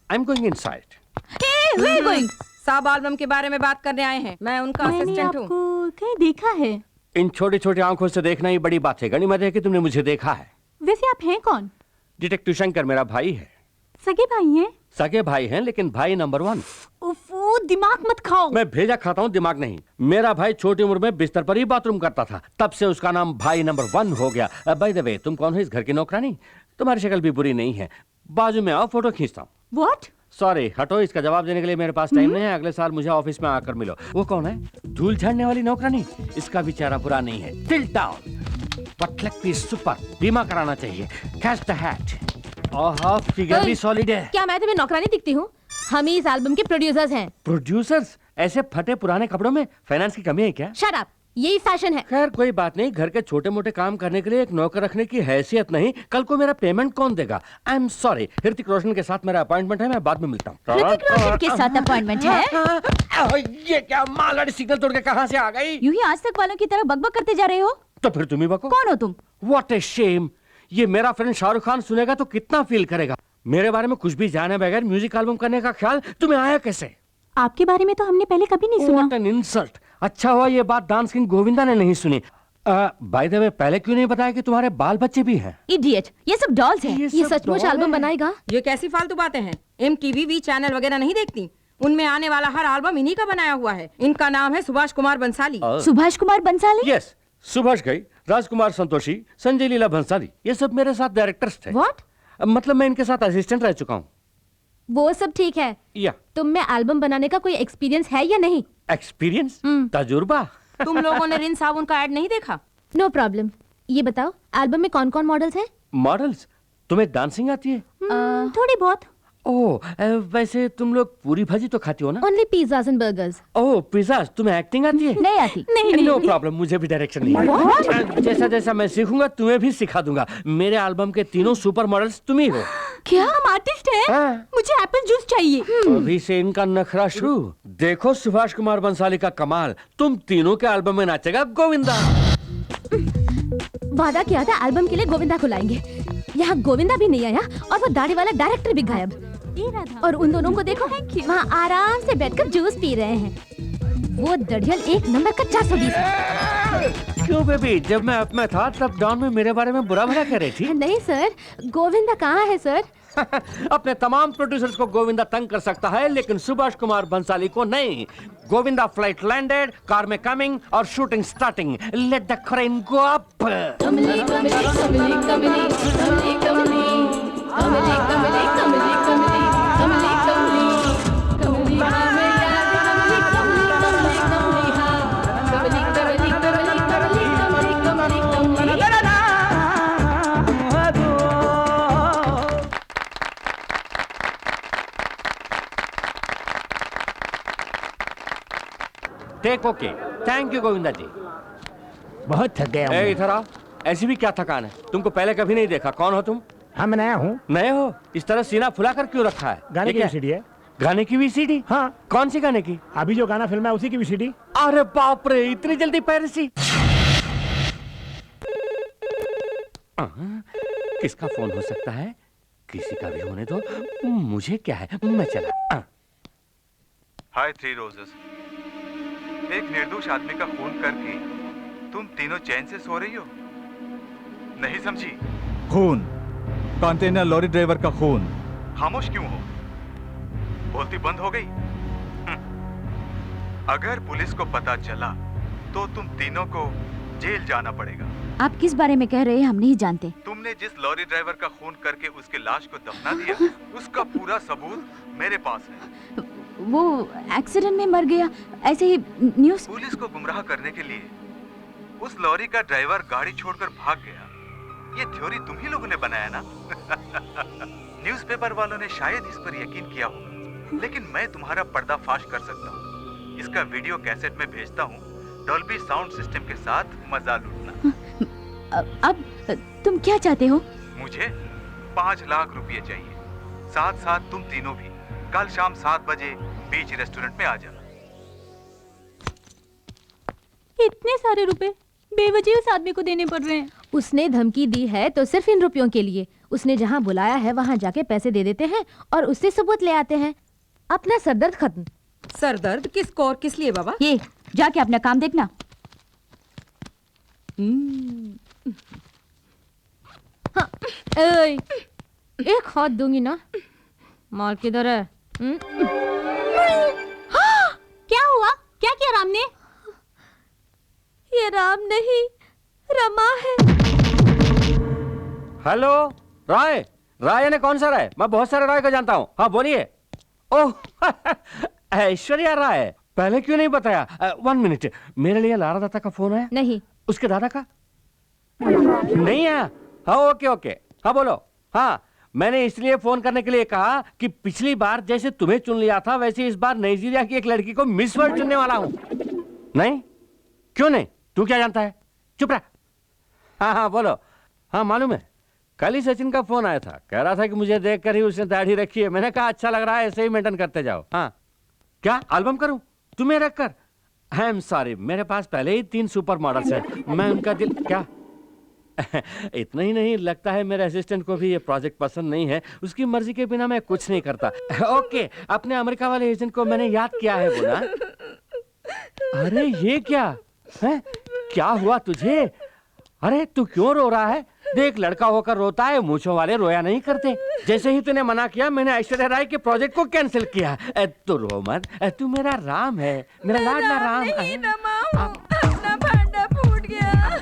I am going inside. Where are you going? साब एल्बम के बारे में बात करने आए हैं, मैं उनका मैंने असिस्टेंट हूँ। आपको कहीं देखा है। इन छोटी छोटी आंखों से देखना ही बड़ी बात है। गनीमत है कि तुमने मुझे देखा है। वैसे आप हैं कौन? डिटेक्टिव शंकर मेरा भाई है। सगे भाई हैं? सगे भाई हैं लेकिन भाई नंबर 1। उफ़, दिमाग मत खाओ। मैं भेजा खाता हूँ, दिमाग नहीं। मेरा भाई छोटी उम्र में बिस्तर पर ही बाथरूम करता था, तब से उसका नाम भाई नंबर 1 हो गया। बाय द वे, तुम कौन हो इस घर की नौकरानी? तुम्हारी शक्ल भी बुरी नहीं है, बाजू में आओ फोटो खींचता हूँ। What? सॉरी, हटो, इसका जवाब देने के लिए मेरे पास टाइम नहीं है। अगले साल मुझे ऑफिस में आकर मिलो। वो कौन है? धूल झाड़ने वाली नौकरानी? इसका भी चेहरा बुरा नहीं है। टिल्ट डाउन, पटलक भी सुपर, बीमा कराना चाहिए। Catch the hat. Oh, figure भी सॉलिड है। क्या मैं तुम्हें नौकरानी दिखती हूँ? हम ही इस एल्बम के प्रोड्यूसर्स हैं। प्रोड्यूसर्स? ऐसे फटे पुराने कपड़ों में? फाइनेंस की कमी है क्या? शट अप, यही फैशन है। खैर कोई बात नहीं, घर के छोटे मोटे काम करने के लिए एक नौकर रखने की हैसियत नहीं। कल को मेरा पेमेंट कौन देगा? आई एम सॉरी, ऋतिक रोशन के साथ मेरा अपॉइंटमेंट है, मैं बाद में मिलता हूँ। ऋतिक रोशन के साथ अपॉइंटमेंट है? ये क्या मालगाड़ी सिग्नल तोड़ के कहाँ से आ गई? यूं ही आज तक वालों की तरह बकबक करते जा रहे हो। तो फिर तुम ही बको। कौन हो तुम? What a shame. ये मेरा फ्रेंड शाहरुख खान सुनेगा तो कितना फील करेगा। मेरे बारे में कुछ भी जाने बगैर म्यूजिक एल्बम करने का ख्याल तुम्हें आया कैसे? आपके बारे में तो हमने पहले कभी नहीं सुना। What an insult। अच्छा हुआ ये बात डांस किंग गोविंदा ने नहीं सुनी। बाय द वे, पहले क्यों नहीं बताया कि तुम्हारे बाल बच्चे भी हैं? इडियट, ये सब डॉल्स हैं। ये सचमुच एल्बम बनाएगा? ये कैसी फालतू बातें हैं? MTV चैनल वगैरह नहीं देखती? उनमें आने वाला हर एल्बम इन्हीं का बनाया हुआ है। इनका नाम है सुभाष कुमार बंसाली। सुभाष कुमार बंसाली? यस, सुभाष घई, राजकुमार संतोषी, संजय लीला भंसाली, ये सब मेरे साथ डायरेक्टर्स थे। What? मतलब मैं इनके साथ असिस्टेंट रह चुका हूँ। वो सब ठीक है, या तुम में एल्बम बनाने का कोई एक्सपीरियंस है या नहीं? एक्सपीरियंस, तजुर्बा। तुम लोगों ने रिन साबुन का ऐड नहीं देखा? No problem. ये बताओ, एल्बम में कौन कौन मॉडल्स हैं? मॉडल्स? तुम्हें डांसिंग आती है? थोड़ी बहुत। ओह, वैसे तुम लोग पूरी भाजी तो खाती हो ना? Only pizzas and burgers. Oh, pizzas. तुम्हें एक्टिंग आती है? नहीं आती। नहीं नो प्रॉब्लम, मुझे भी डायरेक्शन नहीं है। जैसा जैसा मैं सीखूंगा तुम्हें भी सिखा दूंगा। मेरे एल्बम के तीनों सुपर मॉडल्स तुम ही हो। क्या हम आर्टिस्ट हैं? हाँ। मुझे एप्पल जूस चाहिए। अभी से इनका नखरा शुरू। देखो सुभाष कुमार बंसाली का कमाल, तुम तीनों के एल्बम में नाचेगा गोविंदा। वादा किया था एल्बम के लिए गोविंदा को लाएंगे। यहाँ गोविंदा भी नहीं आया और वो दाढ़ी वाला डायरेक्टर भी गायब। और उन दोनों को देखो, वहाँ आराम से बैठकर जूस पी रहे हैं। वो दड़ियल एक नंबर का 420 है। क्यों बेबी, जब मैं अप में था तब डॉन में मेरे बारे में बुरा भला कह रही थी। नहीं सर, गोविंदा कहाँ है सर? अपने तमाम प्रोड्यूसर्स को गोविंदा तंग कर सकता है, लेकिन सुभाष कुमार बंसाली को नहीं। गोविंदा फ्लाइट लैंडेड, कार में कमिंग और shooting starting. Let the crane go up. कमली कमली कमली कमली कमली कमली कमली कमली कमली कमली कमली कमली कमली हमें याद कमली कमली कमली हाँ कमली कमली कमली कमली कमली कमली कमली। Take okay. Thank you Govinda ji. बहुत थक गया हूँ। ए, इधर आओ। ऐसी भी क्या थकान है? तुमको पहले कभी नहीं देखा। कौन हो तुम? हाँ, मैं नया हूँ। नए हो? इस तरह सीना फुला कर क्यों रखा है? गाने की VCD है। गाने की VCD? हाँ। कौन सी गाने की? अभी जो गाना फिल्म है उसी की VCD। अरे बाप रे, इतनी जल्दी पायरेसी? किसका फोन हो सकता है? किसी का भी होने दो, मुझे क्या है, मैं चला। हाय थ्री रोजेस। एक निर्दोष आदमी का खून करके तुम तीनों चैन से सो रही हो? नहीं समझी? खून, कंटेनर लॉरी ड्राइवर का खून। खामोश क्यों हो? बोलती बंद हो गई? अगर पुलिस को पता चला तो तुम तीनों को जेल जाना पड़ेगा। आप किस बारे में कह रहे हैं, हम नहीं जानते। तुमने जिस लॉरी ड्राइवर का खून करके उसके लाश को दफना दिया, उसका पूरा सबूत मेरे पास है। वो एक्सीडेंट में मर गया, ऐसे ही न्यूज़। पुलिस को गुमराह करने के लिए उस लॉरी का ड्राइवर गाड़ी छोड़कर भाग गया। ये थ्योरी तुम ही लोगों ने बनाया ना? न्यूज़पेपर वालों ने शायद इस पर यकीन किया होगा, लेकिन मैं तुम्हारा पर्दाफाश कर सकता हूँ। इसका वीडियो कैसेट में भेजता हूँ। डॉल्बी साउंड सिस्टम के साथ मजा लूटना। अब तुम क्या चाहते हो? मुझे 5 लाख रुपए चाहिए। साथ साथ तुम तीनों भी कल शाम 7 बजे बीच रेस्टोरेंट में आ जाना। इतने सारे रुपए बेवजह उस आदमी को देने पड़ रहे हैं। उसने धमकी दी है तो सिर्फ इन रुपयों के लिए। उसने जहाँ बुलाया है वहाँ जाके पैसे दे देते हैं और उससे सबूत ले आते हैं। अपना सरदर्द खत्म। सरदर्द किसको और किस लिए बाबा? ये जाके अपना काम देखना। हाँ, एक हाथ दूंगी ना। माल किधर है? क्या हुआ? क्या किया राम ने? ये राम नहीं, रमा है। हेलो, राय। राय यानी कौन सा राय? मैं बहुत सारे राय को जानता हूँ। हाँ बोलिए। ओह, ऐश्वर्या राय। पहले क्यों नहीं बताया? 1 मिनट, मेरे लिए लारा दत्ता का फोन है? नहीं। उसके दादा का? नहीं है। हाँ ओके ओके। हाँ बोलो। हाँ, मैंने इसलिए फोन करने के लिए कहा कि पिछली बार जैसे तुम्हें चुन लिया था वैसे इस बार नाइजीरिया की एक लड़की को मिस वर्ल्ड चुनने वाला हूँ। नहीं? क्यों नहीं? तू क्या जानता है? चुप रह। हाँ हाँ बोलो। हाँ मालूम है, कल ही सचिन का फोन आया था। कह रहा था कि मुझे देखकर ही उसने दाढ़ी रखी है। मैंने कहा अच्छा लग रहा है, ऐसे ही मेंटेन करते जाओ। हाँ क्या एल्बम करूं तुम्हें रखकर? आई एम सॉरी, मेरे पास पहले ही 3 सुपर मॉडल्स हैं। मैं उनका दिल क्या इतना ही नहीं, लगता है मेरे असिस्टेंट को भी ये प्रोजेक्ट पसंद नहीं है। उसकी मर्जी के बिना मैं कुछ नहीं करता। ओके, अपने अमेरिका वाले एजेंट को मैंने याद किया है बोला। अरे ये क्या है? क्या हुआ तुझे? अरे तू क्यों रो रहा है? देख, लड़का होकर रोता है, मूंछों वाले रोया नहीं करते। जैसे ही तूने मना किया, मैंने ऐश्वर्या राय के प्रोजेक्ट को कैंसिल किया। तू रो मत, तू मेरा राम है, मेरा लाडला राम है। अपना भांडा फूट गया।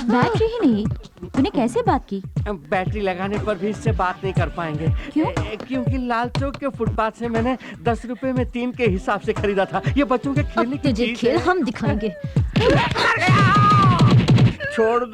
बैटरी ही नहीं, तूने कैसे बात की? बैटरी लगाने पर भी इससे बात नहीं कर पाएंगे। क्यों? क्योंकि लाल चौक के फुटपाथ से मैंने 10 रुपए में 3 के हिसाब से खरीदा था। ये बच्चों के खेलने की तुझे चीज खेल है। हम दिखाएंगे। छोड़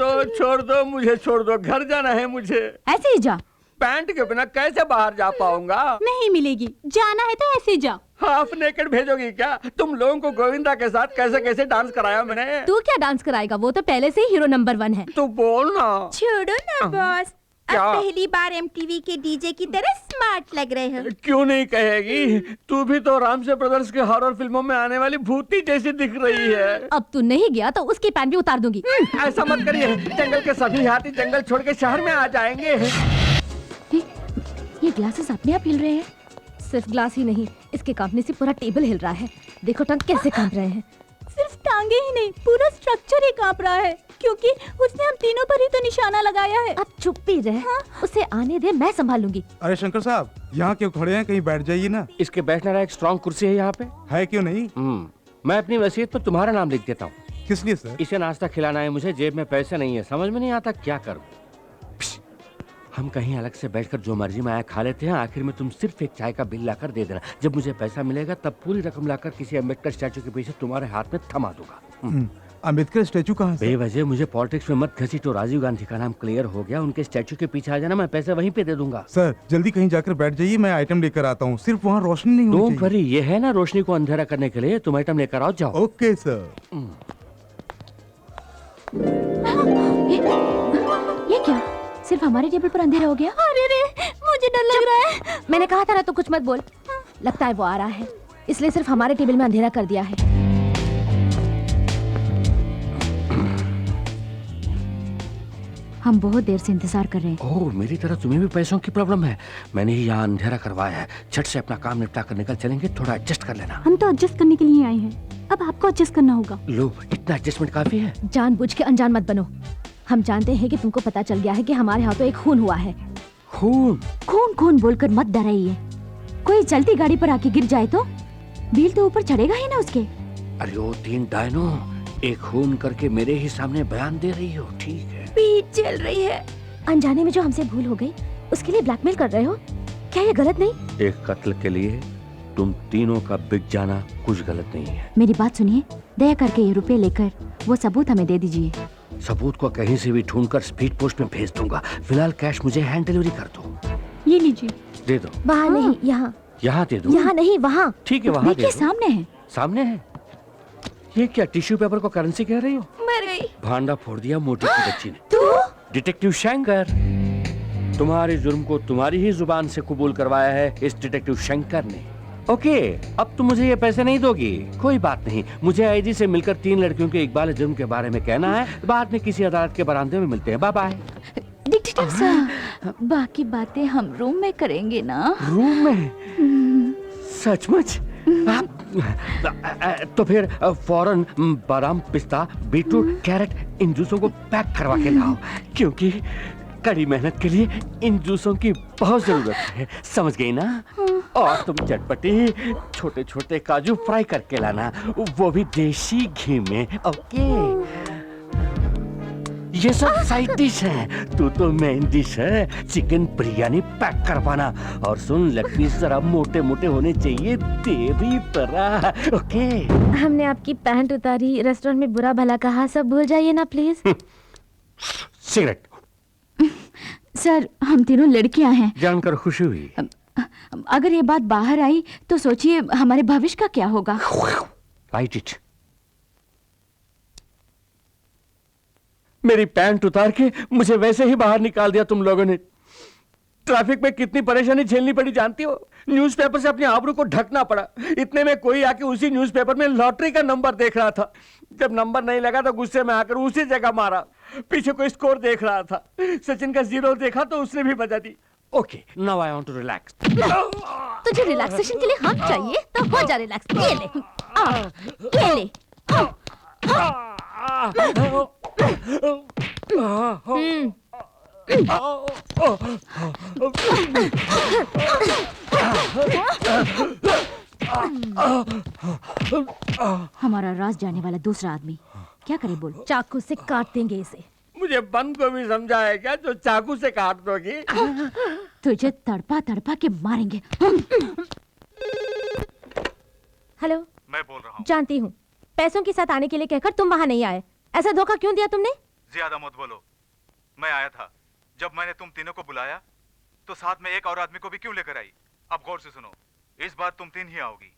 दो, मुझे छोड़ दो, घर जाना है मुझे। ऐसे ही जा। पैंट के बिना कैसे बाहर जा पाऊंगा? नहीं मिलेगी, जाना है तो ऐसे जा। हाफ नेकेड भेजोगी क्या? तुम लोगों को गोविंदा के साथ कैसे कैसे डांस कराया मैंने। तू क्या डांस कराएगा? वो तो पहले से ही हीरो नंबर 1 है। तू बोल ना। छोड़ो ना बॉस, अब क्या? पहली बार एमटीवी के डीजे की तरह स्मार्ट लग रहे हो। क्यों नहीं कहेगी? तू भी तो रामसे ब्रदर्स के हॉरर फिल्मों में आने वाली भूती जैसी दिख रही है। अब तू नहीं गया तो उसकी पैंट भी उतार दूंगी। ऐसा मत करिए, जंगल के सभी हाथी जंगल छोड़ के शहर में आ जाएंगे। ये ग्लासेस अपने आप हिल रहे हैं। सिर्फ ग्लास ही नहीं, इसके कांपने से पूरा टेबल हिल रहा है। देखो टंग कैसे कांप रहे हैं। सिर्फ टांगे ही नहीं, पूरा स्ट्रक्चर ही कांप रहा है, क्योंकि उसने हम तीनों पर ही तो निशाना लगाया है। अब चुप भी रह। उसे आने दे, मैं संभालूंगी। अरे शंकर साहब, यहाँ क्यों खड़े हैं? कहीं बैठ जाइए ना। इसके बैठने वाला एक स्ट्रॉन्ग कुर्सी है यहाँ पे। है क्यों नहीं? मैं अपनी वसीयत पर तुम्हारा नाम लिख देता हूँ। किस लिए सर? इसे नाश्ता खिलाना है मुझे, जेब में पैसे नहीं है, समझ में नहीं आता क्या करूं। हम कहीं अलग से बैठकर जो मर्जी में आया खा लेते हैं, आखिर में तुम सिर्फ एक चाय का बिल लाकर दे देना। जब मुझे पैसा मिलेगा तब पूरी रकम लाकर किसी अम्बेडकर स्टैचू के पीछे तुम्हारे हाथ में थमा दूंगा। अम्बेडकर स्टैचू कहाँ से? बेवजह मुझे पॉलिटिक्स में मत घसीटो। राजीव गांधी का नाम क्लियर हो गया, उनके स्टैचू के पीछे आ जाना, मैं पैसे वहीं पे दे दूंगा। सर जल्दी कहीं जाकर बैठ जाइए, मैं आइटम लेकर आता हूँ। सिर्फ वहाँ रोशनी नहीं होनी डोंट वरी, ये है ना रोशनी को अंधेरा करने के लिए। तुम आइटम लेकर आओ, जाओ। Okay sir. ये क्या? सिर्फ हमारे टेबल पर अंधेरा हो गया? अरे रे, मुझे डर लग रहा है। मैंने कहा था ना, तो कुछ मत बोल। लगता है वो आ रहा है, इसलिए सिर्फ हमारे टेबल में अंधेरा कर दिया है। हम बहुत देर से इंतजार कर रहे हैं। ओह, मेरी तरह तुम्हें भी पैसों की प्रॉब्लम है। मैंने ही यहाँ अंधेरा करवाया है। झट से अपना काम निपटा कर निकल चलेंगे, थोड़ा एडजस्ट कर लेना। हम तो एडजस्ट करने के लिए आए हैं, अब आपको एडजस्ट करना होगा। लो, इतना एडजस्टमेंट काफी है। जानबूझ के अनजान मत बनो। हम जानते हैं कि तुमको पता चल गया है कि हमारे हाथों एक खून हुआ है। खून? खून खून बोलकर मत डराइए। कोई चलती गाड़ी पर आके गिर जाए तो बिल तो ऊपर चढ़ेगा ही ना उसके। अरे ओ 3 डायनो, एक खून करके मेरे ही सामने बयान दे रही हो, ठीक है। पीठ चल रही है। अनजाने में जो हमसे भूल हो गई, उसके लिए ब्लैकमेल कर रहे हो? क्या ये गलत नहीं? एक कत्ल के लिए तुम तीनों का बिक जाना कुछ गलत नहीं है। मेरी बात सुनिए, दया करके ये रुपए लेकर वो सबूत हमें दे दीजिए। सबूत को कहीं से भी ढूंढकर स्पीड पोस्ट में भेज दूंगा। फिलहाल कैश मुझे हैंड डिलीवरी कर दो। ये लीजिए। दे दो। वहाँ नहीं, यहाँ। यहाँ दे दो। यहाँ नहीं, वहाँ। ठीक है, वहाँ दे दो। सामने है। सामने है? ये क्या टिश्यू पेपर को करेंसी कह रही हो? मर गई। भांडा फोड़ दिया मोटी की बच्ची ने। तू? डिटेक्टिव शंकर, तुम्हारे जुर्म को तुम्हारी ही जुबान से कबूल करवाया है इस डिटेक्टिव शंकर ने। ओके, अब तुम मुझे ये पैसे नहीं दोगी, कोई बात नहीं। मुझे आईजी से मिलकर 3 लड़कियों के इकबाल जुर्म के बारे में कहना है। बाद में किसी अदालत के बरामदे में मिलते हैं। Bye bye. डिटेक्टिव साहब, बाकी बातें हम रूम में करेंगे ना? रूम में? सचमुच? तो फिर फौरन बादाम, पिस्ता, बीटरूट, कैरेट इन जूसों को पैक करवा के लाओ, क्योंकि कड़ी मेहनत के लिए इन जूसों की बहुत जरूरत है, समझ गई ना? और तुम चटपटी छोटे छोटे काजू फ्राई करके लाना, वो भी देसी घी में। ओके, ये सब साइड डिश है, तू तो मेन डिश है। चिकन बिरयानी पैक करवाना, और सुन, लेग पीस जरा मोटे मोटे होने चाहिए, तेरी तरह। ओके। हमने आपकी पैंट उतारी, रेस्टोरेंट में बुरा भला कहा, सब भूल जाइए ना प्लीज। सिगरेट। सर, हम तीनों लड़कियां हैं। जानकर खुशी हुई। अगर ये बात बाहर आई तो सोचिए हमारे भविष्य का क्या होगा। Right it. मेरी पैंट उतार के मुझे वैसे ही बाहर निकाल दिया तुम लोगों ने। ट्रैफिक में कितनी परेशानी झेलनी पड़ी जानती हो? न्यूज़पेपर से अपनी आबरू को ढकना पड़ा। इतने में कोई आके उसी न्यूज़पेपर में लॉटरी का नंबर देख रहा था। जब नंबर नहीं लगा तो गुस्से में आकर उसी जगह मारा। पीछे कोई स्कोर देख रहा था, सचिन का 0 देखा तो उसने भी बजा दी। Okay now I want to relax. तुझे रिलैक्सेशन के लिए हम चाहिए तो हो जा रिलैक्स। ये ले, ये ले। हमारा राज जाने वाला दूसरा आदमी क्या करे बोल? चाकू से काट देंगे इसे। मुझे बंद को भी समझा है क्या जो चाकू से काट दोगी? तुझे तड़पा तड़पा के मारेंगे। हेलो, मैं बोल रहा हूँ। जानती हूँ, पैसों के साथ आने के लिए कहकर तुम वहाँ नहीं आए। ऐसा धोखा क्यों दिया तुमने? ज्यादा मत बोलो। मैं आया था। जब मैंने तुम तीनों को बुलाया तो साथ में एक और आदमी को भी क्यों लेकर आई? अब गौर से सुनो, इस बार तुम तीन ही आओगी।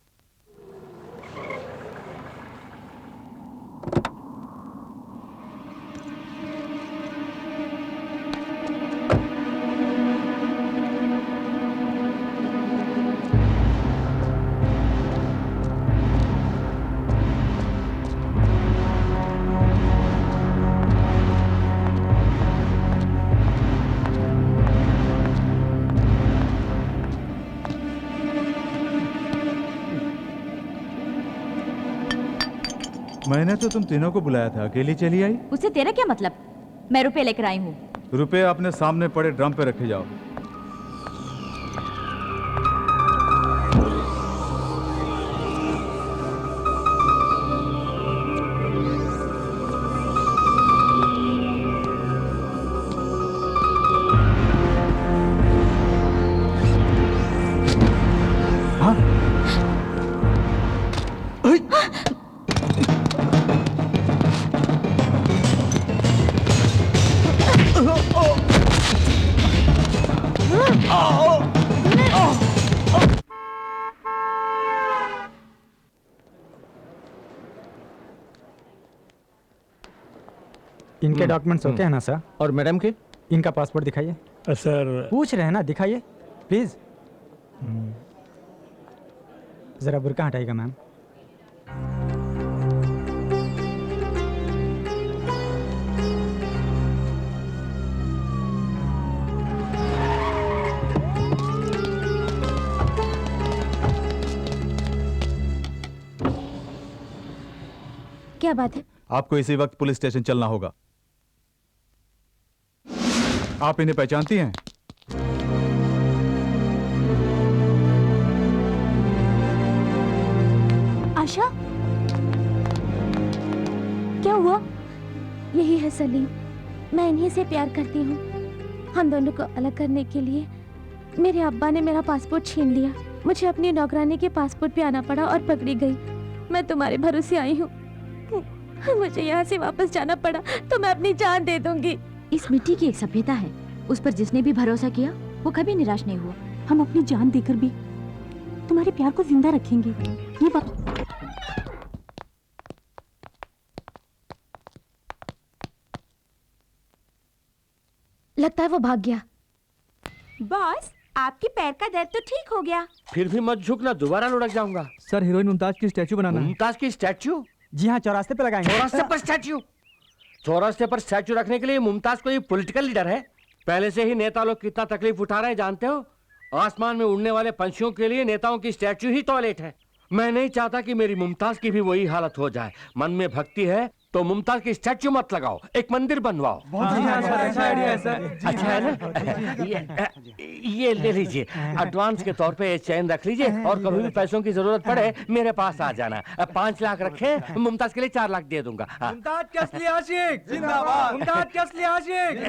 मैंने तो तुम तीनों को बुलाया था, अकेली चली आई? उससे तेरा क्या मतलब? मैं रुपए लेकर आई हूँ। रुपए अपने सामने पड़े ड्रम पे रखे जाओ। इनके डॉक्यूमेंट्स ओके है ना सर? और मैडम के? इनका पासपोर्ट दिखाइए। सर पूछ रहे हैं ना, दिखाइए प्लीज। जरा बुर्का हटाइएगा मैम। क्या बात है? आपको इसी वक्त पुलिस स्टेशन चलना होगा। आप इन्हें पहचानती हैं? आशा, क्या हुआ? यही है सलीम, मैं इन्हीं से प्यार करती हूँ। हम दोनों को अलग करने के लिए मेरे अब्बा ने मेरा पासपोर्ट छीन लिया। मुझे अपनी नौकरानी के पासपोर्ट पे आना पड़ा और पकड़ी गई। मैं तुम्हारे भरोसे आई हूँ। मुझे यहाँ से वापस जाना पड़ा तो मैं अपनी जान दे दूंगी। इस मिट्टी की एक सभ्यता है, उस पर जिसने भी भरोसा किया वो कभी निराश नहीं हुआ। हम अपनी जान देकर भी तुम्हारे प्यार को जिंदा रखेंगे, ये बात। लगता है वो भाग गया। बॉस, आपके पैर का दर्द तो ठीक हो गया। फिर भी मत झुकना, दोबारा लुढ़क जाऊंगा। सर, हीरोइन मुमताज की स्टैचू बनाना है। मुमताज की स्टैचू? जी हाँ, चौरास्ते पे लगाएंगे। चौरास्ते पर स्टैचू? चौरास्ते पर स्टैचू रखने के लिए मुमताज कोई पॉलिटिकल लीडर है? पहले से ही नेता लोग कितना तकलीफ उठा रहे हैं जानते हो? आसमान में उड़ने वाले पंछियों के लिए नेताओं की स्टैचू ही टॉयलेट है। मैं नहीं चाहता कि मेरी मुमताज की भी वही हालत हो जाए। मन में भक्ति है तो मुमताज की स्टैचू मत लगाओ, एक मंदिर बनवाओ। अच्छा आइडिया है सर। अच्छा है ना? ये ले लीजिए, एडवांस के तौर पे ये चैन रख लीजिए और कभी भी पैसों की जरूरत पड़े मेरे पास आ जाना। 5 लाख रखे, मुमताज के लिए 4 लाख दे दूंगा। मुमताज के असली आशिक जिंदाबाद। मुमताज के असली आशिक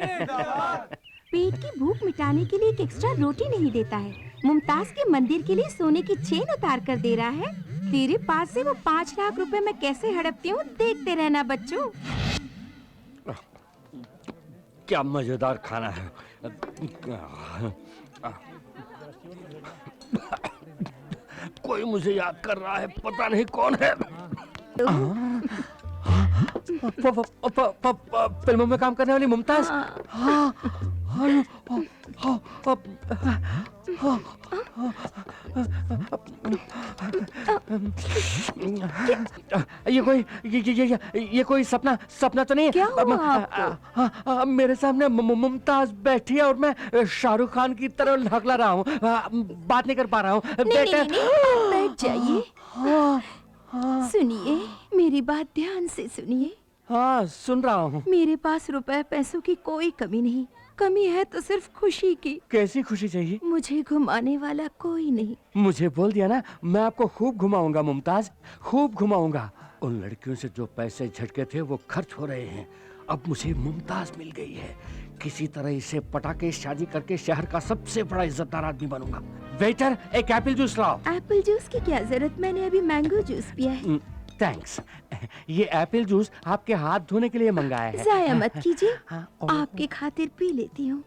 जिंदाबाद। पेट की भूख मिटाने के लिए एक एक्स्ट्रा रोटी नहीं देता है, मुमताज के मंदिर के लिए सोने की चेन उतार कर दे रहा है। तेरे पास से वो 5 लाख रुपए मैं कैसे हड़पती हूँ, देखते रहना बच्चों। क्या मजेदार खाना है। कोई मुझे याद कर रहा है, पता नहीं कौन है। फिल्मों में काम करने वाली मुमताज। ये कोई सपना तो नहीं है? क्या हुआ आपको? मेरे सामने मुमताज बैठी है और मैं शाहरुख खान की तरह हकला रहा हूँ, बात नहीं कर पा रहा हूँ। नहीं, बैठ जाइए। सुनिए, मेरी बात ध्यान से सुनिए। हाँ, सुन रहा हूँ। मेरे पास रुपए पैसों की कोई कमी नहीं, कमी है तो सिर्फ खुशी की। कैसी खुशी चाहिए? मुझे घुमाने वाला कोई नहीं। मुझे बोल दिया ना, मैं आपको खूब घुमाऊंगा मुमताज, खूब घुमाऊंगा। उन लड़कियों से जो पैसे झटके थे वो खर्च हो रहे हैं। अब मुझे मुमताज मिल गई है, किसी तरह इसे पटा के शादी करके शहर का सबसे बड़ा इज्जतदार आदमी बनूंगा। वेटर, एक एप्पल जूस लाओ। एप्पल जूस की क्या जरूरत, मैंने अभी मैंगो जूस पिया है। थैंक्स। ये एप्पल जूस आपके हाथ धोने के लिए मंगाया है। जाया मत कीजिए, आपके खातिर पी लेती हूँ।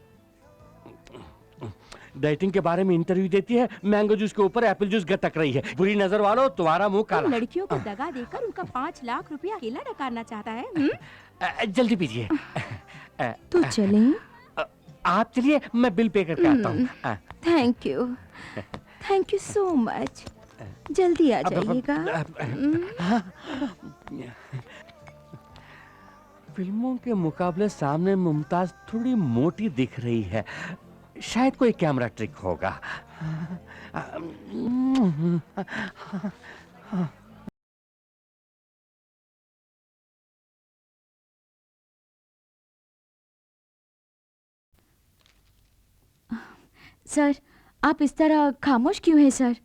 डाइटिंग के बारे में इंटरव्यू देती है, मैंगो जूस के ऊपर एप्पल जूस गटक रही है। बुरी नजर वालों, तुम्हारा मुंह काला। लड़कियों को दगा देकर उनका 5 लाख रुपया अकेला नकारना चाहता है। जल्दी पीजिए। तो चलें? आप चलिए, मैं बिल पे करके आता हूँ। Thank you so much. जल्दी आ जाइएगा। फिल्मों के मुकाबले सामने मुमताज थोड़ी मोटी दिख रही है, शायद कोई कैमरा ट्रिक होगा। सर, आप इस तरह खामोश क्यों हैं सर?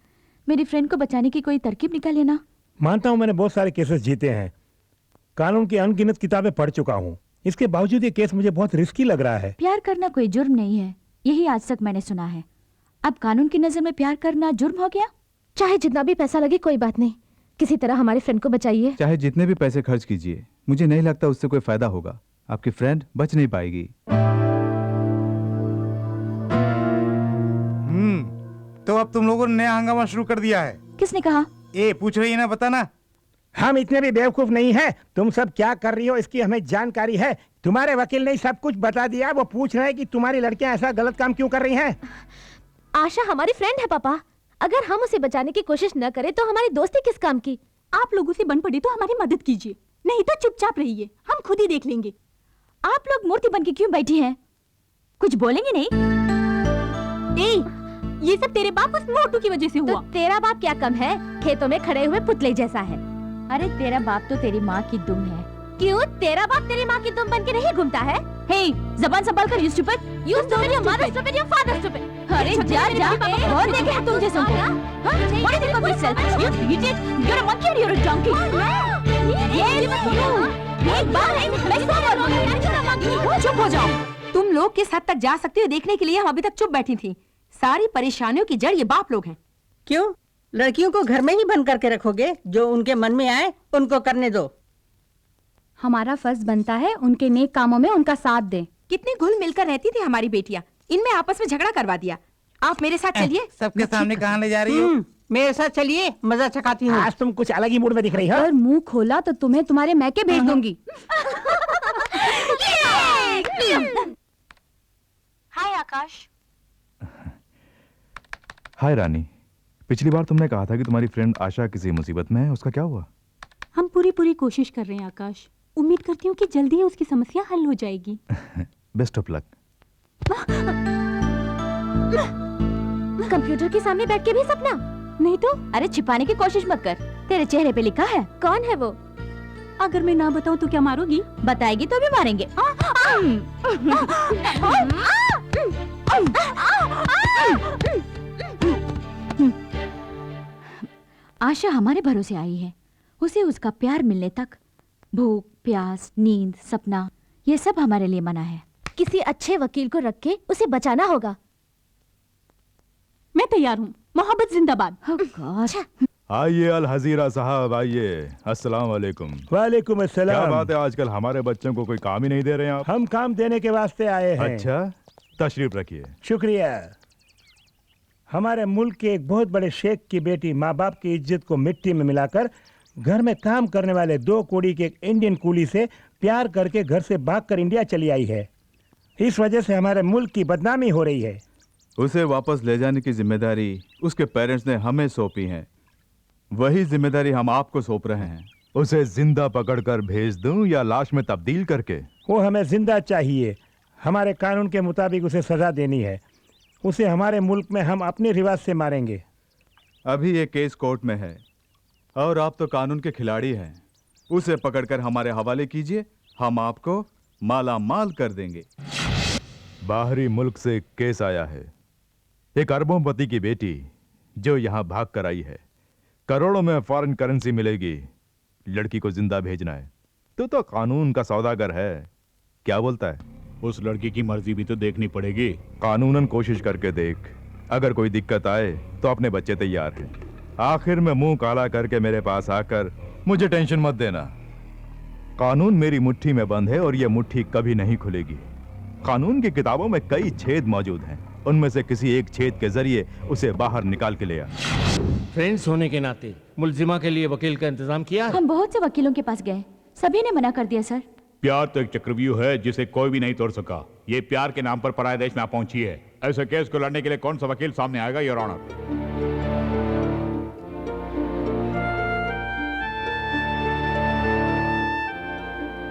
मेरी फ्रेंड को बचाने की कोई तरकीब निकालिए ना। मानता हूं मैंने बहुत सारे केसेस जीते हैं, कानून की अनगिनत किताबें पढ़ चुका हूं, इसके बावजूद ये केस मुझे बहुत रिस्की लग रहा है। प्यार करना कोई जुर्म नहीं है, यही आज तक मैंने सुना है। अब कानून की नजर में प्यार करना जुर्म हो गया? चाहे जितना भी पैसा लगे कोई बात नहीं, किसी तरह हमारे फ्रेंड को बचाइए। चाहे जितने भी पैसे खर्च कीजिए, मुझे नहीं लगता उससे कोई फायदा होगा। आपकी फ्रेंड बच नहीं पाएगी। तो अब तुम लोगों ने नया हंगामा शुरू कर दिया है। किसने कहा? ए पूछ रही है ना, बता ना। हम इतने भी बेवकूफ नहीं हैं। तुम सब क्या कर रही हो इसकी हमें जानकारी है। तुम्हारे वकील ने सब कुछ बता दिया। वो पूछ रहे हैं कि तुम्हारी लड़कियां ऐसा गलत काम क्यों कर रही हैं। आशा हमारी फ्रेंड है पापा, अगर हम उसे बचाने की कोशिश न करें तो हमारी दोस्ती किस काम की? आप लोगों से बन पड़े तो हमारी मदद कीजिए, नहीं तो चुपचाप रहिए, हम खुद ही देख लेंगे। आप लोग मूर्ति बन के क्यों बैठी हैं? कुछ बोलेंगे नहीं? ये सब तेरे बाप उस मोटू की वजह से हुआ। तो तेरा बाप क्या कम है, खेतों में खड़े हुए पुतले जैसा है। अरे तेरा बाप तो तेरी माँ की दुम है। क्यों तेरा बाप तेरी माँ की दुम बन के नहीं घूमता है? हे, जबान संभाल कर। You stupid, you stupid, your mother stupid, your father stupid. अरे जा बहुत देखे हैं तुम जैसों को। What do you think of yourself? You idiot! You're a monkey or you're a donkey? एक बार नहीं, मैं इसको चुप हो जाओ। तुम लोग किस हद तक जा सकते हो देखने के लिए हम अभी तक चुप बैठी थी। सारी परेशानियों की जड़ ये बाप लोग हैं। क्यों लड़कियों को घर में ही बंद करके रखोगे? जो उनके मन में आए उनको करने दो। हमारा फर्ज बनता है उनके नेक कामों में उनका साथ दें। कितनी घुल मिलकर रहती थी हमारी बेटियां, इनमें आपस में झगड़ा करवा दिया। आप मेरे साथ चलिए। सबके सामने कहाँ ले जा रही हो? मेरे साथ चलिए, मजा चखाती हूँ। आज तुम कुछ अलग ही मूड में दिख रही हो। अगर मुंह खोला तो तुम्हें तुम्हारे मैके भेज दूंगी। हाय आकाश। हाय रानी, पिछली बार तुमने कहा था कि तुम्हारी फ्रेंड आशा किसी मुसीबत में है, उसका क्या हुआ? हम पूरी कोशिश कर रहे हैं आकाश, उम्मीद करती हूँ कि जल्दी ही उसकी समस्या हल हो जाएगी। Best of luck. कंप्यूटर के सामने बैठ के भी सपना? नहीं तो। अरे छिपाने की कोशिश मत कर, तेरे चेहरे पे लिखा है। कौन है वो? अगर मैं ना बताऊं तो क्या मारोगी? बताएगी तो भी मारेंगे। आशा हमारे भरोसे आई है। उसे उसका प्यार मिलने तक भूख, प्यास, नींद, सपना, ये सब हमारे लिए मना है। किसी अच्छे वकील को रख के उसे बचाना होगा। मैं तैयार हूँ। मोहब्बत जिंदाबाद। आइए अल हजीरा साहब, आइए। अस्सलाम वालेकुम। वालेकुम अस्सलाम। क्या बात है, आजकल हमारे बच्चों को कोई काम ही नहीं दे रहे हैं आप? हम काम देने के वास्ते आए हैं। अच्छा, तशरीफ रखिए। शुक्रिया। हमारे मुल्क के एक बहुत बड़े शेख की बेटी माँ बाप की इज्जत को मिट्टी में मिलाकर घर में काम करने वाले 2 कौड़ी के एक इंडियन कूली से प्यार करके घर से भागकर इंडिया चली आई है। इस वजह से हमारे मुल्क की बदनामी हो रही है। उसे वापस ले जाने की जिम्मेदारी उसके पेरेंट्स ने हमें सौंपी है, वही जिम्मेदारी हम आपको सौंप रहे हैं। उसे जिंदा पकड़कर भेज दूं या लाश में तब्दील करके? वो हमें जिंदा चाहिए। हमारे कानून के मुताबिक उसे सजा देनी है। उसे हमारे मुल्क में हम अपने रिवाज से मारेंगे। अभी ये केस कोर्ट में है और आप तो कानून के खिलाड़ी हैं। उसे पकड़कर हमारे हवाले कीजिए, हम आपको माला माल कर देंगे। बाहरी मुल्क से एक केस आया है, एक अरबोंपति की बेटी जो यहाँ भाग कर आई है। करोड़ों में फॉरेन करेंसी मिलेगी, लड़की को जिंदा भेजना है। तू तो कानून का सौदागर है, क्या बोलता है? उस लड़की की मर्जी भी तो देखनी पड़ेगी। कानूनन कोशिश करके देख, अगर कोई दिक्कत आए तो अपने बच्चे तैयार हैं। आखिर में मुंह काला करके मेरे पास आकर मुझे टेंशन मत देना। कानून मेरी मुट्ठी में बंद है और यह मुट्ठी कभी नहीं खुलेगी। कानून की किताबों में कई छेद मौजूद हैं, उनमें से किसी एक छेद के जरिए उसे बाहर निकाल के ले आ। फ्रेंड्स होने के नाते मुलजिमा के लिए वकील का इंतजाम किया है? हम बहुत से वकीलों के पास गए, सभी ने मना कर दिया सर। प्यार तो एक चक्रव्यूह है जिसे कोई भी नहीं तोड़ सका। ये प्यार के नाम पर पराये देश में पहुंची है। ऐसे केस को लड़ने के लिए कौन सा वकील सामने आएगा, योर ऑनर?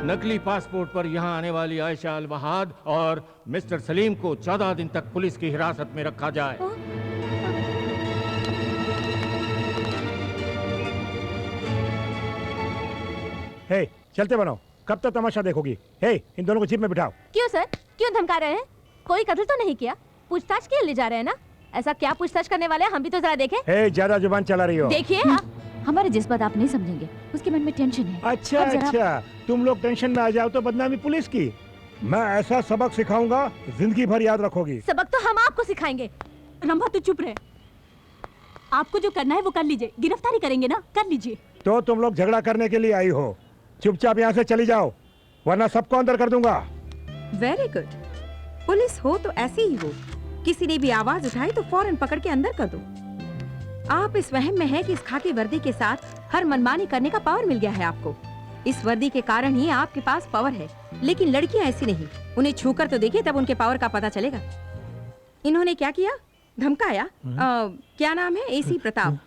नकली पासपोर्ट पर यहाँ आने वाली आयशा अल वहाद और मिस्टर सलीम को 14 दिन तक पुलिस की हिरासत में रखा जाए। हे, चलते बनो, कब तक तमाशा देखोगी? हे, इन दोनों को जीप में बिठाओ। क्यों सर, क्यों धमका रहे हैं? कोई कत्ल तो नहीं किया, पूछताछ के लिए ले जा रहे हैं ना? ऐसा क्या पूछताछ करने वाले हैं, हम भी तो जरा देखें। हे, ज्यादा जुबान चला रही हो। देखिए हमारे जज्बात आप नहीं समझेंगे, उसके मन में टेंशन है। अच्छा अच्छा, तुम लोग टेंशन में आ जाओ तो बदनामी पुलिस की। मैं ऐसा सबक सिखाऊंगा, जिंदगी भर याद रखोगी। सबक तो हम आपको सिखाएंगे। रंभा तो चुप रहे, आपको जो करना है वो कर लीजिए। गिरफ्तारी करेंगे ना, कर लीजिए। तो तुम लोग झगड़ा करने के लिए आई हो, चुपचाप यहाँ से चली जाओ वरना सबको अंदर कर दूंगा। Very good. पुलिस हो तो ऐसी ही हो, किसी ने भी आवाज उठाई तो फौरन पकड़ के अंदर कर दो। आप इस वहम में है कि इस खाकी वर्दी के साथ हर मनमानी करने का पावर मिल गया है आपको। इस वर्दी के कारण ही आपके पास पावर है, लेकिन लड़कियां ऐसी नहीं। उन्हें छूकर तो देखिए, तब उनके पावर का पता चलेगा। इन्होंने क्या किया? धमकाया। क्या नाम है? एसी प्रताप।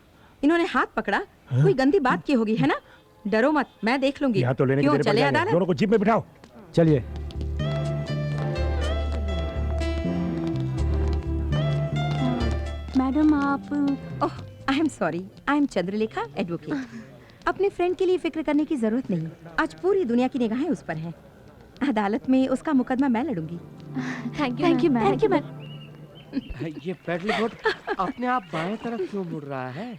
इन्होंने हाथ पकड़ा, कोई गंदी बात की होगी, है ना? डरो मत, मैं देख लूंगी। यहाँ तो लेने क्यों, की चले अदालत? दोनों को जीप में बिठाओ। चलिए। मैडम आप oh, I am sorry, I am Chandralekha, advocate. अपने फ्रेंड के लिए फिक्र करने की जरूरत नहीं, आज पूरी दुनिया की निगाहें उस पर हैं। अदालत में उसका मुकदमा मैं लड़ूंगी। Thank you, thank you ma'am. Thank you ma'am. ये पैडल बोट अपने आप बाएं तरफ क्यों मुड़ रहा है?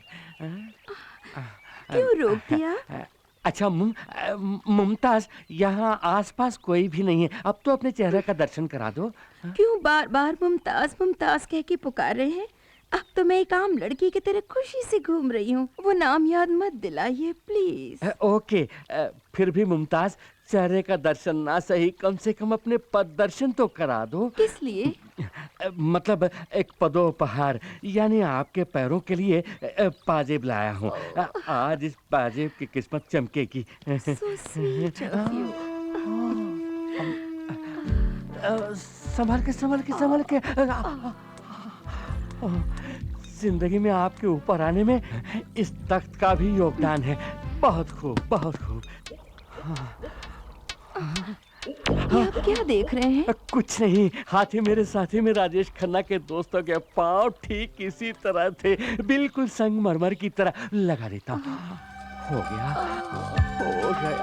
क्यों रोक दिया? अच्छा मुमताज, यहाँ आसपास कोई भी नहीं है, अब तो अपने चेहरे का दर्शन करा दो। क्यों बार बार मुमताज मुमताज कह के पुकार रहे हैं? अब तो मैं एक आम लड़की की तरह खुशी से घूम रही हूँ, वो नाम याद मत दिलाइए प्लीज। ओके, फिर भी मुमताज, चेहरे का दर्शन ना सही, कम से कम अपने पद दर्शन तो करा दो। किस लिए? मतलब एक पदोपहार, यानी आपके पैरों के लिए पाजेब लाया हूँ। आज इस पाजेब की किस्मत चमकेगी। So sweet of you. संभल के संभल के संभल के। जिंदगी में आपके ऊपर आने में इस तख्त का भी योगदान है। बहुत खूब, बहुत खूब। ये आप क्या देख रहे हैं? कुछ नहीं, हाथी मेरे साथी में राजेश खन्ना के दोस्तों के पांव ठीक इसी तरह थे, बिल्कुल संगमरमर की तरह। लगा देता हूँ। हो गया, हो गया।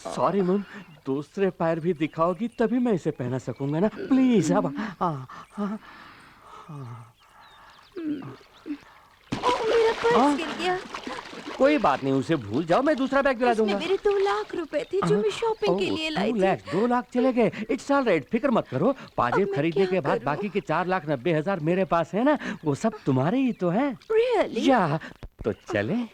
सॉरी मैम, दूसरे पैर भी दिखाओगी तभी मैं इसे पहना सकूंगा ना, प्लीज। अब मेरा पर्स गिर गया। कोई बात नहीं, उसे भूल जाओ, मैं दूसरा बैग दिला दूंगा। मेरे 2 लाख रुपए थे जो मैं शॉपिंग के लिए लाई थी। 2 लाख चले गए, इट्स ऑल राइट, फिक्र मत करो। पाजेब खरीदने के बाद बाकी के 4,90,000 मेरे पास है ना, वो सब तुम्हारे ही तो है। Really? या तो चले।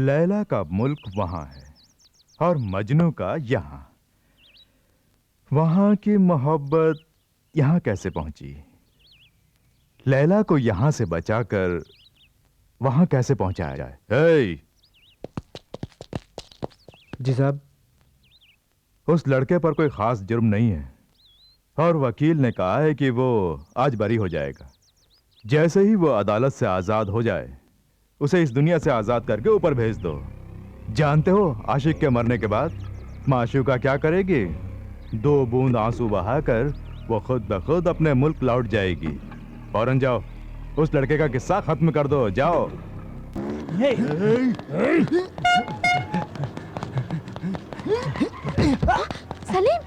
लैला का मुल्क वहां है और मजनू का यहां। वहां की मोहब्बत यहां कैसे पहुंची? लैला को यहां से बचाकर वहां कैसे पहुंचाया जाए? ए! जी साहब। उस लड़के पर कोई खास जुर्म नहीं है और वकील ने कहा है कि वो आज बरी हो जाएगा। जैसे ही वो अदालत से आजाद हो जाए उसे इस दुनिया से आजाद करके ऊपर भेज दो। जानते हो आशिक के मरने के बाद माशूका क्या करेगी? 2 बूंद आंसू बहाकर वो खुद ब खुद अपने मुल्क लौट जाएगी। फौरन जाओ, उस लड़के का किस्सा खत्म कर दो। जाओ। सलीम।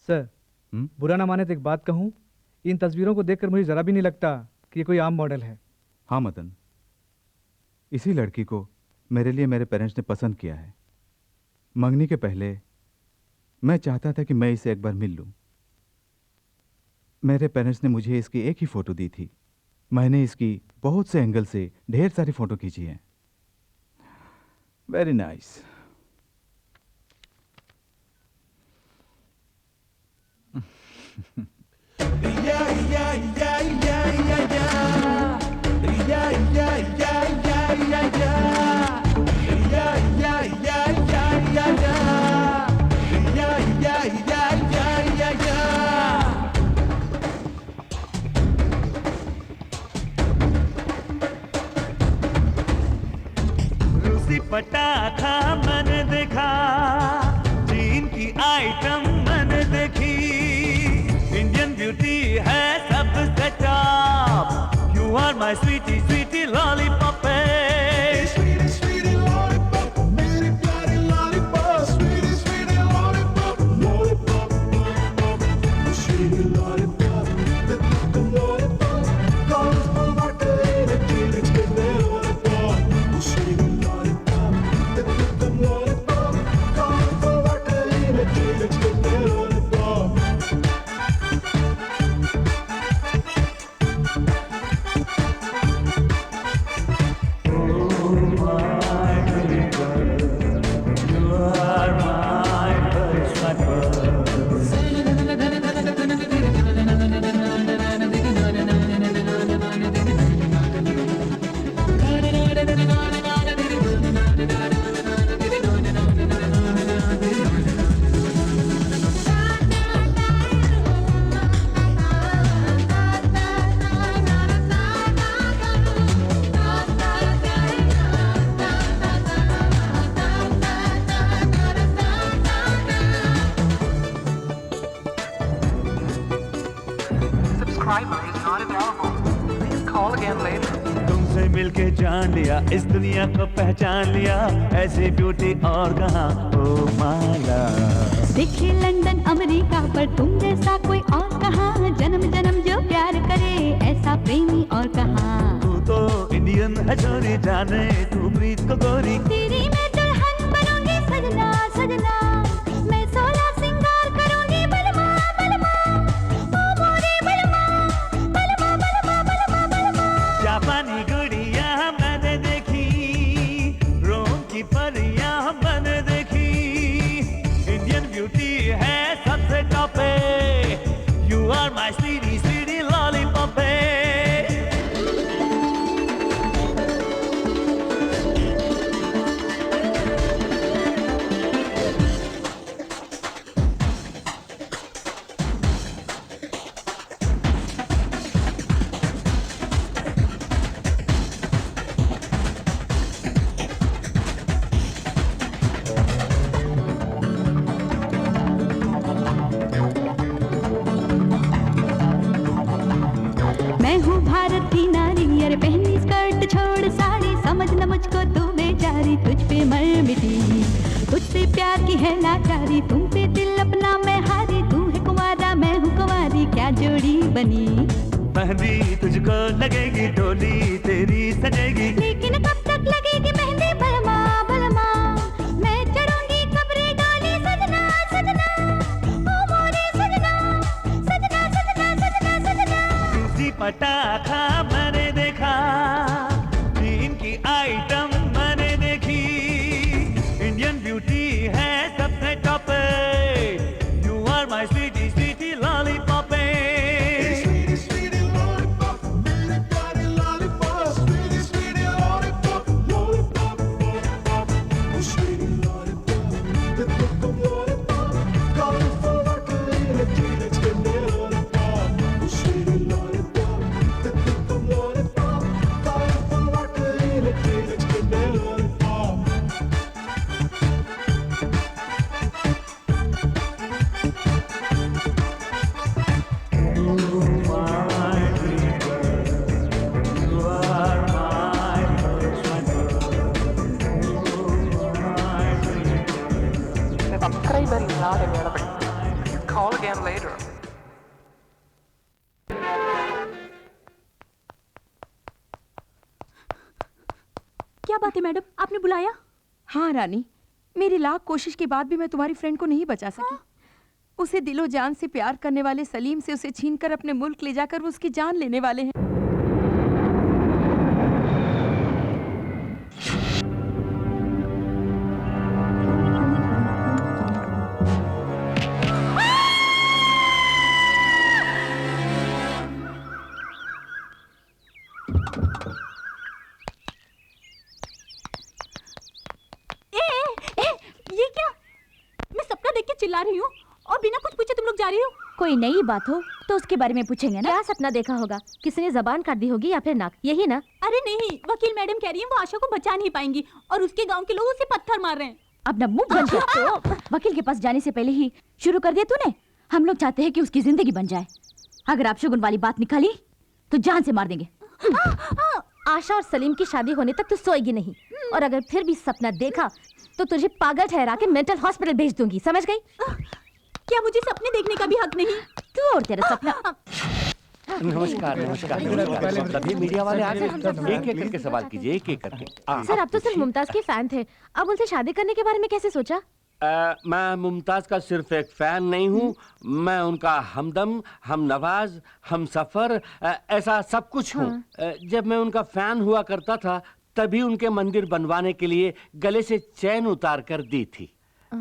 सर, बुरा ना माने तो एक बात कहूं, इन तस्वीरों को देखकर मुझे जरा भी नहीं लगता कि ये कोई आम मॉडल है। हाँ मदन, इसी लड़की को मेरे लिए मेरे पेरेंट्स ने पसंद किया है। मंगनी के पहले मैं चाहता था कि मैं इसे एक बार मिल लूं। मेरे पेरेंट्स ने मुझे इसकी एक ही फोटो दी थी। मैंने इसकी बहुत से एंगल से ढेर सारी फोटो खींची हैं। Very nice. पटाखा मैंने देखा, चीन की आइटम मैंने देखी, इंडियन ब्यूटी है सबसे top. You are my sweetie sweetie lollipop. subscriber is not available. Please call again later. तुमसे मिलके जान लिया, इस दुनिया को पहचान लिया, ऐसी ब्यूटी और कहाँ, ओ माला। देखे लंदन अमेरिका पर तुम जैसा कोई और कहाँ, जन्म जन्म जो प्यार करे ऐसा प्रेमी और कहाँ। तू तो इंडियन है छोरी, जाने तू प्रीत को गोरी। तेरी मैं दुल्हन बनूंगी सजना सजना, मैं 16 सिंगार करूंगी बलमा बलमा, ओ मोरे बलमा बलमा बलमा बलमा बलमा। जापानी गुड़िया मैंने देखी, रोम की परियां मैंने देखी, इंडियन ब्यूटी है सबसे टॉप पे, you are my sweetie sweetie lollipop पे। मैं हूँ भारत की नारी, अरे पहनी स्कर्ट छोड़ साड़ी, समझ न मुझको तू बेचारी, तुझ पे मर मिटी, तुझसे प्यार की है लाचारी, तुम पे दिल अपना मैं हारी, तू है कुंवारा मैं हूँ कुंवारी, क्या जोड़ी बनी। मेहंदी तुझको लगेगी, डोली तेरी सजेगी, लेकिन कब तक लगेगी मेहंदी बलमा बलमा, मैं चढ़ूंगी कब्रे डोली सजना सजना, ओ मोरे सजना सजना सजना सजना सजना। दूसरी पटाखा मैंने देखा, तीन की आइटम मैंने देखी, इंडियन ब्यूटी है सबसे टॉप पे, you are my sweetie sweetie lollipop पे। Subscriber is not available. Please call again later. क्या बात है मैडम, आपने बुलाया? हाँ रानी, मेरी लाख कोशिश के बाद भी मैं तुम्हारी फ्रेंड को नहीं बचा सकी। उसे दिलो जान से प्यार करने वाले सलीम से उसे छीनकर अपने मुल्क ले जाकर वो उसकी जान लेने वाले हैं। ये क्या? मैं सपना देख के चिल्ला रही हूँ और बिना कुछ पूछे तुम लोग जा रही हो। कोई नई बात हो तो उसके बारे में पूछेंगे ना। क्या सपना देखा होगा? किसी ने जबान काट दी होगी या फिर नाक, यही ना? अरे नहीं, वकील मैडम कह रही है वो आशा को बचा नहीं पाएंगी और उसके गांव के लोग उसे पत्थर मार रहे हैं। अपना मुंह बंद कर। वकील के पास जाने से पहले ही शुरू कर दिया तूने। हम लोग चाहते हैं कि उसकी जिंदगी बन जाए। अगर आप शगुन वाली बात निकाली तो जान से मार देंगे। आशा और सलीम की शादी होने तक तू सोएगी नहीं, और अगर फिर भी सपना देखा तो तुझे पागल ठहरा के मेंटल हॉस्पिटल भेज दूंगी, समझ गई? क्या मुझे सपने देखने का भी हक नहीं? तू और तेरा सपना। नमस्कार नमस्कार नमस्कार। सभी मीडिया वाले आ गए, एक एक करके सवाल कीजिए, एक एक करके। सर आप तो सिर्फ मुमताज के फैन थे, अब उनसे शादी करने के बारे में कैसे सोचा? मैं मुमताज का सिर्फ एक फैन नहीं हूँ, मैं उनका हमदम, हम नवाज, हम सफर, ऐसा सब कुछ हूँ। जब मैं उनका फैन हुआ करता था तभी उनके मंदिर बनवाने के लिए गले से चैन उतार कर दी थी।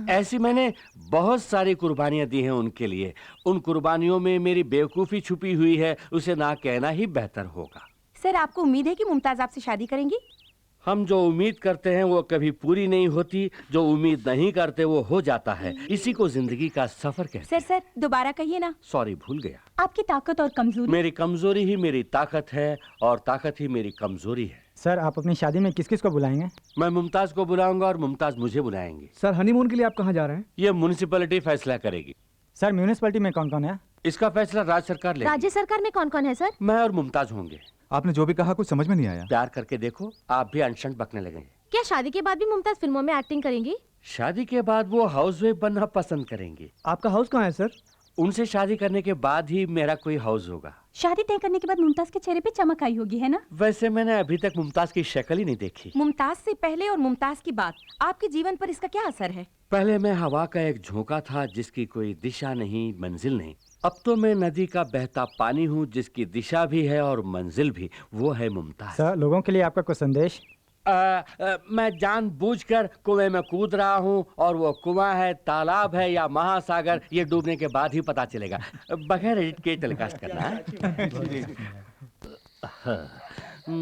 ऐसी मैंने बहुत सारी कुर्बानियां दी हैं उनके लिए। उन कुर्बानियों में मेरी बेवकूफ़ी छुपी हुई है, उसे ना कहना ही बेहतर होगा। सर आपको उम्मीद है कि मुमताज आपसे शादी करेंगी? हम जो उम्मीद करते हैं वो कभी पूरी नहीं होती, जो उम्मीद नहीं करते वो हो जाता है। इसी को जिंदगी का सफर कहते हैं। सर दोबारा कहिए ना। सॉरी, भूल गया। आपकी ताकत और कमजोरी? मेरी कमजोरी ही मेरी ताकत है और ताकत ही मेरी कमजोरी है। सर आप अपनी शादी में किस किस को बुलाएंगे? मैं मुमताज को बुलाऊंगा और मुमताज मुझे बुलाएंगे। सर हनीमून के लिए आप कहाँ जा रहे हैं? ये म्युनिसिपैलिटी फैसला करेगी। सर म्यूनिसिपैलिटी में कौन कौन है? इसका फैसला राज्य सरकार ले। राज्य सरकार में कौन कौन है सर? मैं और मुमताज होंगे। आपने जो भी कहा कुछ समझ में नहीं आया। प्यार करके देखो, आप भी अनशन बकने लगेंगे। क्या शादी के बाद भी मुमताज फिल्मों में एक्टिंग करेंगी? शादी के बाद वो हाउसवाइफ बनना पसंद करेंगी। आपका हाउस कहाँ है सर? उनसे शादी करने के बाद ही मेरा कोई हाउस होगा। शादी तय करने के बाद मुमताज के चेहरे पे चमक आई होगी, है ना? वैसे मैंने अभी तक मुमताज की शक्ल ही नहीं देखी। मुमताज से पहले और मुमताज की बात, आपके जीवन पर इसका क्या असर है? पहले मैं हवा का एक झोंका था जिसकी कोई दिशा नहीं, मंजिल नहीं। अब तो मैं नदी का बहता पानी हूँ जिसकी दिशा भी है और मंजिल भी। वो है मुमताज। सर, लोगों के लिए आपका कोई संदेश? मैं जानबूझकर कुएं में कूद रहा हूँ और वो कुआं है, तालाब है या महासागर, ये डूबने के बाद ही पता चलेगा। बगैर एडिट के टेलीकास्ट करना है।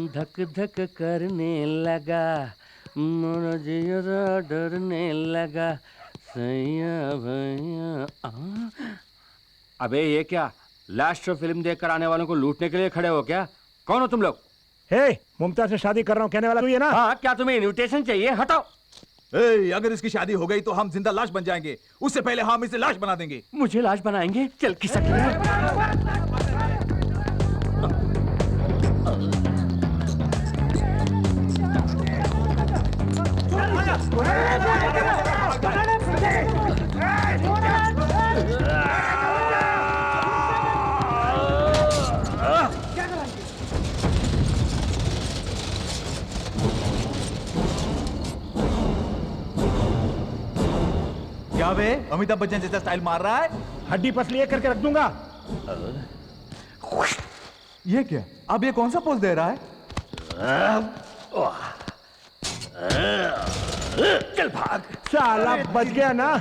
धक धक करने लगा, मोरा जियरा डरने लगा, सैया भैया। अबे ये क्या, लास्ट फिल्म देखकर आने वालों को लूटने के लिए खड़े हो क्या? कौन हो तुम लोग? हे, मुमताज से शादी कर रहा हूँ कहने वाला तू है ना? हाँ, क्या तुम्हें इनविटेशन चाहिए? हटाओ। अगर इसकी शादी हो गई तो हम जिंदा लाश बन जाएंगे, उससे पहले हम इसे लाश बना देंगे। मुझे लाश बनाएंगे? चल खिसक क्या बे, अमिताभ बच्चन जैसा स्टाइल मार रहा है? हड्डी पसली एक करके रख दूंगा। ये क्या? अब ये कौन सा पोज दे रहा है? चल भाग। साला बच गया ना।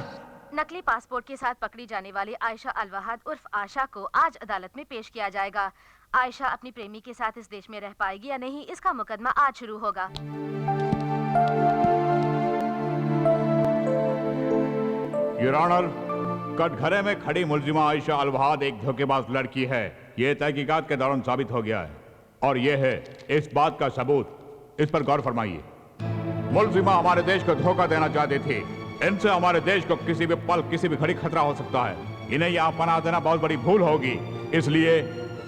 नकली पासपोर्ट के साथ पकड़ी जाने वाली आयशा अलवहाद उर्फ आशा को आज अदालत में पेश किया जाएगा। आयशा अपनी प्रेमी के साथ इस देश में रह पाएगी या नहीं, इसका मुकदमा आज शुरू होगा। योर ऑनर, कटघरे में खड़ी मुलजिमा आयशा अलवहाद एक धोखेबाज लड़की है। ये तहकीकात के दौरान साबित हो गया है और ये है इस बात का सबूत। इस पर गौर फरमाइए। मुलजिमा हमारे देश को धोखा देना चाहती थी। इनसे हमारे देश को किसी भी पल, किसी भी घड़ी खतरा हो सकता है। इन्हें यहाँ पनाह देना बहुत बड़ी भूल होगी, इसलिए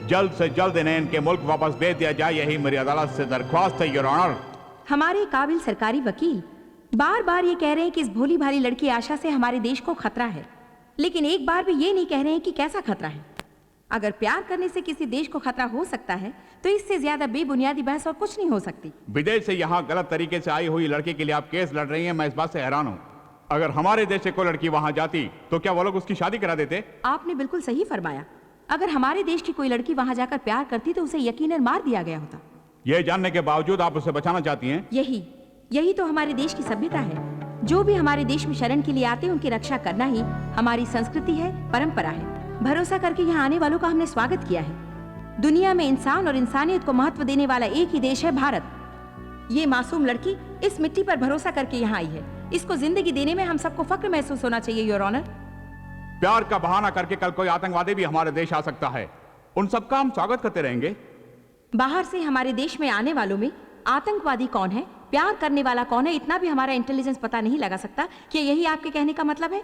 जल्द से जल्द इन्हें इनके मुल्क वापस भेज दिया जाए, यही मेरी अदालत से दरख्वास्त है योर ऑनर। हमारे काबिल सरकारी वकील बार बार ये कह रहे हैं कि इस भोली भाली लड़की आशा से हमारे देश को खतरा है, लेकिन एक बार भी ये नहीं कह रहे हैं कि कैसा खतरा है। अगर प्यार करने से किसी देश को खतरा हो सकता है तो इससे ज्यादा बेबुनियादी बहस और कुछ नहीं हो सकती। विदेश से यहाँ गलत तरीके से आई हुई लड़की के लिए आप केस लड़ रही हैं, मैं इस बात से हैरान हूँ। अगर हमारे देश से कोई लड़की वहाँ जाती तो क्या वो लोग उसकी शादी करा देते? आपने बिल्कुल सही फरमाया। अगर हमारे देश की कोई लड़की वहाँ जाकर प्यार करती तो उसे यकीनन मार दिया गया होता। ये जानने के बावजूद आप उसे बचाना चाहती हैं? यही तो हमारे देश की सभ्यता है। जो भी हमारे देश में शरण के लिए आते हैं उनकी रक्षा करना ही हमारी संस्कृति है, परंपरा है। भरोसा करके यहाँ आने वालों का हमने स्वागत किया है। दुनिया में इंसान और इंसानियत को महत्व देने वाला एक ही देश है, भारत। ये मासूम लड़की इस मिट्टी पर भरोसा करके यहाँ आई है। इसको जिंदगी देने में हम सबको फक्र महसूस होना चाहिए योर ऑनर। प्यार का बहाना करके कल कोई आतंकवादी भी हमारे देश आ सकता है, उन सबका हम स्वागत करते रहेंगे। बाहर से हमारे देश में आने वालों में आतंकवादी कौन है, प्यार करने वाला कौन है, इतना भी हमारा इंटेलिजेंस पता नहीं लगा सकता। क्या यही आपके कहने का मतलब है?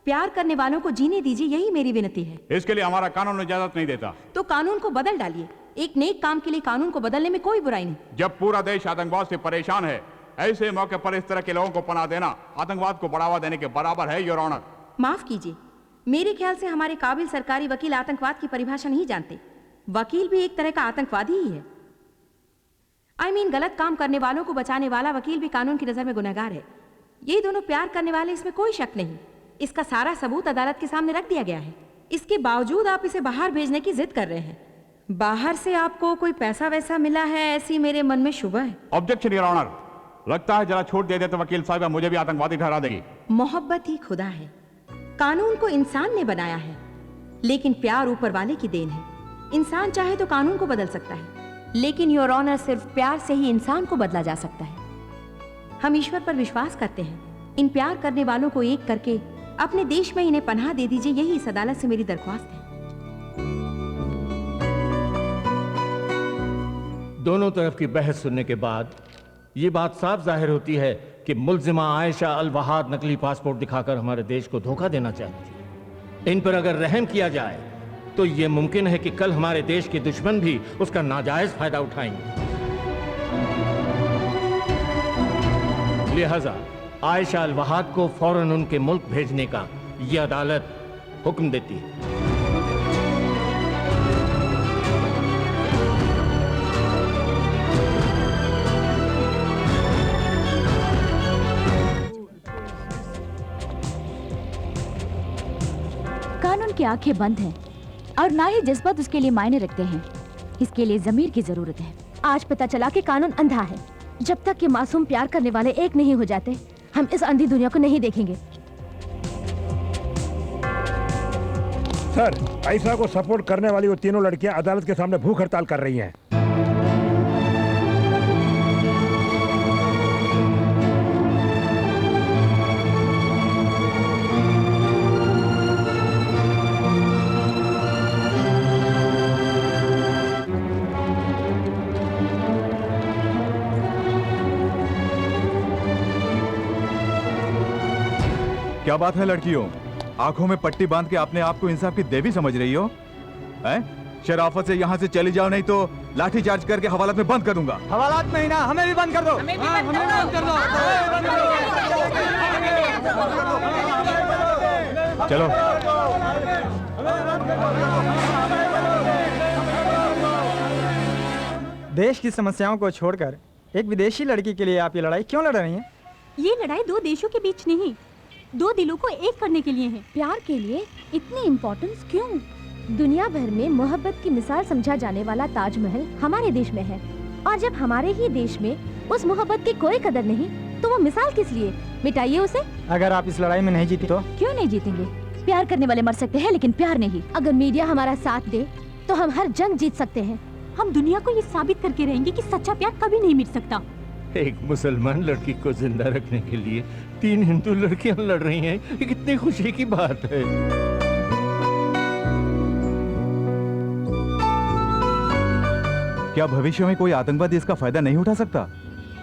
प्यार करने वालों को जीने दीजिए, यही मेरी विनती है। इसके लिए हमारा कानून इजाजत नहीं देता। तो कानून को बदल डालिए। एक नेक काम के लिए कानून को बदलने में कोई बुराई नहीं। जब पूरा देश आतंकवाद से परेशान है, ऐसे मौके पर इस तरह के लोगों को पनाह देना आतंकवाद को बढ़ावा देने के बराबर है योर ऑनर। माफ कीजिए, मेरे ख्याल से हमारे काबिल सरकारी वकील आतंकवाद की परिभाषा नहीं जानते। वकील भी एक तरह का आतंकवादी ही है। गलत काम करने वालों को बचाने वाला वकील भी कानून की नजर में गुनहगार है। ये दोनों प्यार करने वाले, इसमें कोई शक नहीं। इसका सारा सबूत अदालत के सामने रख दिया गया है। इसके बावजूद आप इसे बाहर भेजने की जिद कर रहे हैं। बाहर से आपको कोई पैसा वैसा मिला है, ऐसी मेरे मन में शुबह है। Objection your honour. लगता है जरा छूट दे दे तो वकील साहब मुझे भी आतंकवादी ठहरा देगी। मोहब्बत ही खुदा है। कानून को इंसान ने बनाया है, लेकिन प्यार ऊपर वाले की देन है। इंसान चाहे तो कानून को बदल सकता है, लेकिन योर ऑनर सिर्फ प्यार से ही इंसान को बदला जा सकता है। हम ईश्वर पर विश्वास करते हैं। इन प्यार करने वालों को एक करके अपने देश में इन्हें पनाह दे दीजिए, यही इस अदालत से मेरी दरख्वास्त है। दोनों तरफ की बहस सुनने के बाद ये बात साफ जाहिर होती है कि मुलजिमा आयशा अलवहाद नकली पासपोर्ट दिखाकर हमारे देश को धोखा देना चाहती है। इन पर अगर रहम किया जाए तो ये मुमकिन है कि कल हमारे देश के दुश्मन भी उसका नाजायज फायदा उठाएंगे। लिहाजा आयशा अल-वहाद को फौरन उनके मुल्क भेजने का ये अदालत हुक्म देती है। कानून की आंखें बंद हैं और ना ही जज्बात उसके लिए मायने रखते हैं। इसके लिए जमीर की जरूरत है। आज पता चला कि कानून अंधा है। जब तक ये मासूम प्यार करने वाले एक नहीं हो जाते, हम इस अंधी दुनिया को नहीं देखेंगे। सर, आयशा को सपोर्ट करने वाली वो तीनों लड़कियां अदालत के सामने भूख हड़ताल कर रही हैं। क्या बात है लड़कियों, आंखों में पट्टी बांध के अपने आप को इंसाफ की देवी समझ रही हो? हैं? शराफत से यहाँ से चली जाओ, नहीं तो लाठी चार्ज करके हवालात में बंद कर दूंगा। हवालात नहीं ना, हमें भी बंद कर दो। हमें भी बंद कर दो। चलो। देश की समस्याओं को छोड़कर एक विदेशी लड़की के लिए आप ये लड़ाई क्यों लड़ रही हैं? ये लड़ाई दो देशों के बीच नहीं, दो दिलों को एक करने के लिए है। प्यार के लिए इतनी इम्पोर्टेंस क्यों? दुनिया भर में मोहब्बत की मिसाल समझा जाने वाला ताजमहल हमारे देश में है, और जब हमारे ही देश में उस मोहब्बत की कोई कदर नहीं, तो वो मिसाल किस लिए? मिटाइए उसे। अगर आप इस लड़ाई में नहीं जीती तो? क्यों नहीं जीतेंगे? प्यार करने वाले मर सकते हैं, लेकिन प्यार नहीं। अगर मीडिया हमारा साथ दे तो हम हर जंग जीत सकते हैं। हम दुनिया को ये साबित करके रहेंगे कि सच्चा प्यार कभी नहीं मिट सकता। एक मुसलमान लड़की को जिंदा रखने के लिए 3 हिंदू लड़कियां लड़ रही हैं, ये कितनी खुशी की बात है। क्या भविष्य में कोई आतंकवादी इसका फायदा नहीं उठा सकता?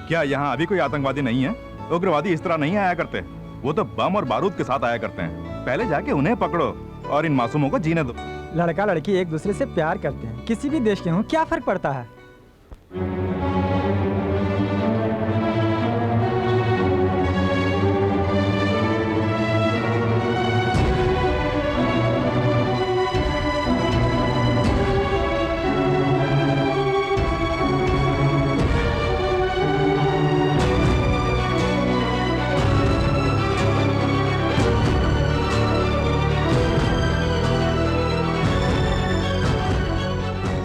क्या यहाँ अभी कोई आतंकवादी नहीं है? उग्रवादी इस तरह नहीं आया करते, वो तो बम और बारूद के साथ आया करते हैं। पहले जाके उन्हें पकड़ो और इन मासूमों को जीने दो। लड़का लड़की एक दूसरे से प्यार करते हैं, किसी भी देश के हों, क्या फर्क पड़ता है?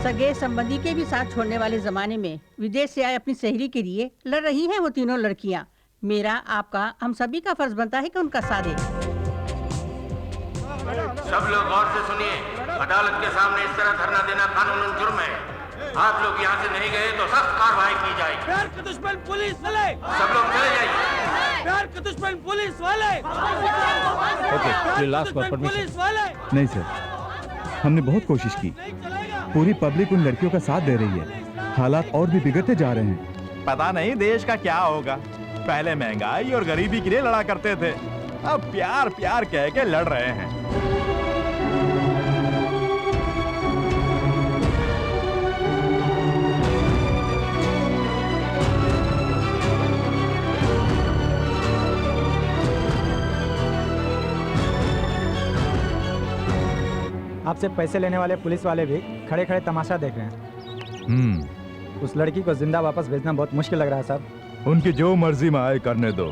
सगे संबंधी के भी साथ छोड़ने वाले जमाने में विदेश से आए अपनी सहेली के लिए लड़ रही हैं वो तीनों लड़कियां। मेरा, आपका, हम सभी का फर्ज बनता है कि उनका साथ दें। सब लोग गौर से सुनिए, अदालत के सामने इस तरह धरना देना कानूनन जुर्म है। आप लोग यहाँ से नहीं गए तो सख्त कार्रवाई की जाएगी। प्यार के दुश्मन पुलिस वाले, सब लोग चले जाइए। प्यार के दुश्मन पुलिस वाले, पुलिस वाले। नहीं सर, हमने बहुत कोशिश की, पूरी पब्लिक उन लड़कियों का साथ दे रही है। हालात और भी बिगड़ते जा रहे हैं। पता नहीं देश का क्या होगा। पहले महंगाई और गरीबी के लिए लड़ा करते थे, अब प्यार प्यार कह के लड़ रहे हैं। आपसे पैसे लेने वाले पुलिस वाले भी खड़े खड़े तमाशा देख रहे हैं। उस लड़की को जिंदा वापस भेजना बहुत मुश्किल लग रहा है साहब। उनकी जो मर्जी में आए करने दो,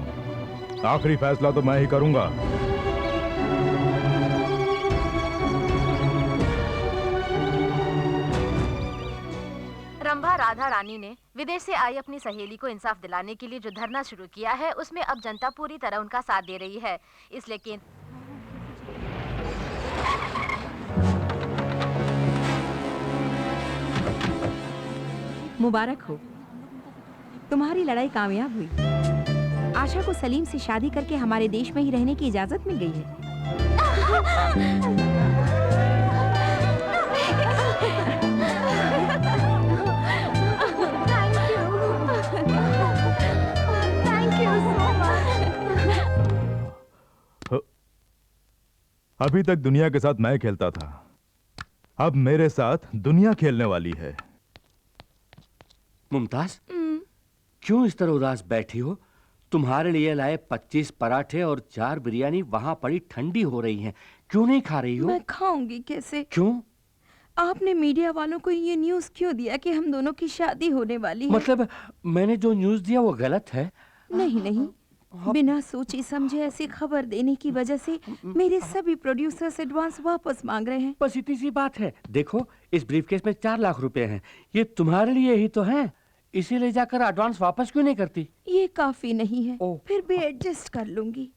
आखिरी फैसला तो मैं ही करूंगा। रंभा राधा रानी ने विदेश से आई अपनी सहेली को इंसाफ दिलाने के लिए जो धरना शुरू किया है, उसमें अब जनता पूरी तरह उनका साथ दे रही है। इसलिए केंद्र मुबारक हो, तुम्हारी लड़ाई कामयाब हुई। आशा को सलीम से शादी करके हमारे देश में ही रहने की इजाजत मिल गई है। अभी तक दुनिया के साथ मैं खेलता था, अब मेरे साथ दुनिया खेलने वाली है। मुमताज, क्यों इस तरह उदास बैठी हो? तुम्हारे लिए लाए 25 पराठे और 4 बिरयानी वहां पड़ी ठंडी हो रही हैं। क्यों नहीं खा रही हो? मैं खाऊंगी कैसे? क्यों? आपने मीडिया वालों को ये न्यूज़ क्यों दिया कि हम दोनों की शादी होने वाली है? मतलब मैंने जो न्यूज़ दिया वो गलत है? नहीं, बिना सोची समझे ऐसी खबर देने की वजह से मेरे सभी प्रोड्यूसर्स एडवांस वापस मांग रहे हैं। बस इतनी सी बात है। देखो, इस ब्रीफकेस में 4 लाख रुपए हैं। ये तुम्हारे लिए ही तो हैं। इसीलिए जाकर एडवांस वापस क्यों नहीं करती? ये काफी नहीं है, फिर भी एडजस्ट कर लूंगी।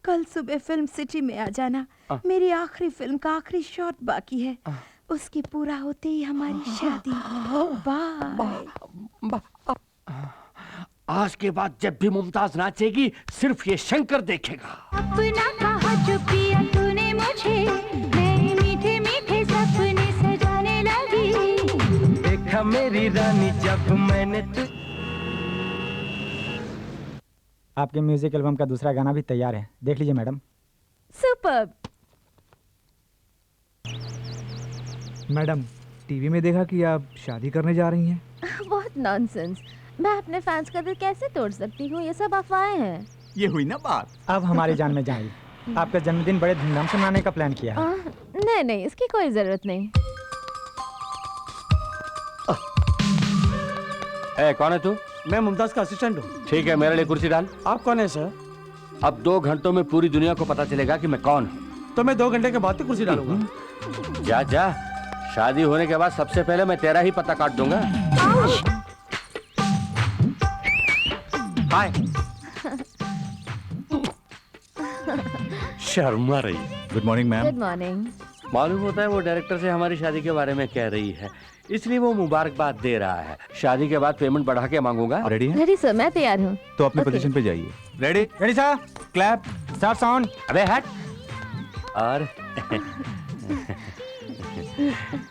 कल सुबह फिल्म सिटी में आ जाना। मेरी आखिरी फिल्म का आखिरी शॉट बाकी है। उसकी पूरा होते ही हमारी शादी। बाय। आज के बाद जब भी मुमताज नाचेगी सिर्फ ये शंकर देखेगा। अपना कहा जो पिया तूने मुझे, मैं मीठे मीठे सपने सजाने लगी। देखा मेरी रानी जब मैंने आपके म्यूजिक एल्बम का दूसरा गाना भी तैयार है, देख लीजिए मैडम। सुपर्ब। मैडम, टीवी में देखा कि आप शादी करने जा रही हैं। बहुत नॉनसेंस। मैं अपने फैंस का दिल कैसे तोड़ सकती हूँ? ये सब अफवाहें हैं। ये हुई ना बात। अब हमारी जान में जाइए। आपका जन्मदिन बड़े धूमधाम से मनाने का प्लान किया है। नहीं, इसकी कोई जरूरत नहीं। कौन है तू? मैं मुमताज का असिस्टेंट हूँ। ठीक है, मेरे लिए कुर्सी डाल। आप कौन है सर? अब 2 घंटों में पूरी दुनिया को पता चलेगा कि मैं कौन हूँ। तो मैं 2 घंटे के बाद कुर्सी डालूंगा। जा, शादी होने के बाद सबसे पहले मैं तेरा ही पता काट दूंगा। हाय। शर्मा रही। Good morning ma'am. Good morning. मालूम होता है वो डायरेक्टर से हमारी शादी के बारे में कह रही है, इसलिए वो मुबारकबाद दे रहा है। शादी के बाद पेमेंट बढ़ा के मांगूंगा। रेडी है? रेडी सर, मैं तैयार हूँ। तो अपनी पोजीशन पे जाइए। Ready sir, clap, start sound. अबे हट। और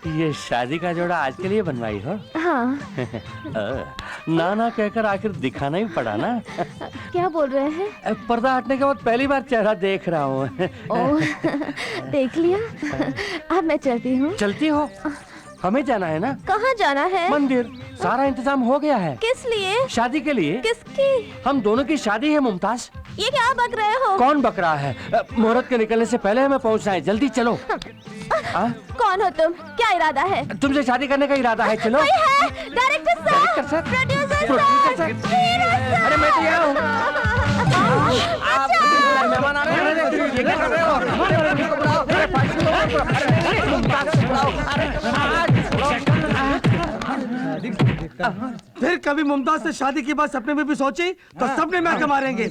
ये शादी का जोड़ा आज के लिए बनवाई हो? हाँ। ना कहकर आखिर दिखाना ही पड़ा ना। क्या बोल रहे हैं? पर्दा हटने के बाद पहली बार चेहरा देख रहा हूँ। देख लिया। अब मैं चलती हूँ। चलती हो? हमें जाना है ना। कहाँ जाना है? मंदिर। सारा इंतजाम हो गया है। किस लिए? शादी के लिए। किसकी? हम दोनों की शादी है मुमताज। ये क्या बक रहे हो? कौन बक रहा है? मुहूर्त के निकलने से पहले हमें पहुंचना है, जल्दी चलो। कौन हो तुम? क्या इरादा है? तुमसे शादी करने का इरादा है, चलो। डायरेक्टर साहब, प्रोड्यूसर साहब। अरे मैं तो यहाँ हूँ। आप मेहमान आ रहे हैं। ये क्या कर रहे हो? फिर कभी मुमताज से शादी की बात सपने में भी सोची तो सपने में आके मारेंगे।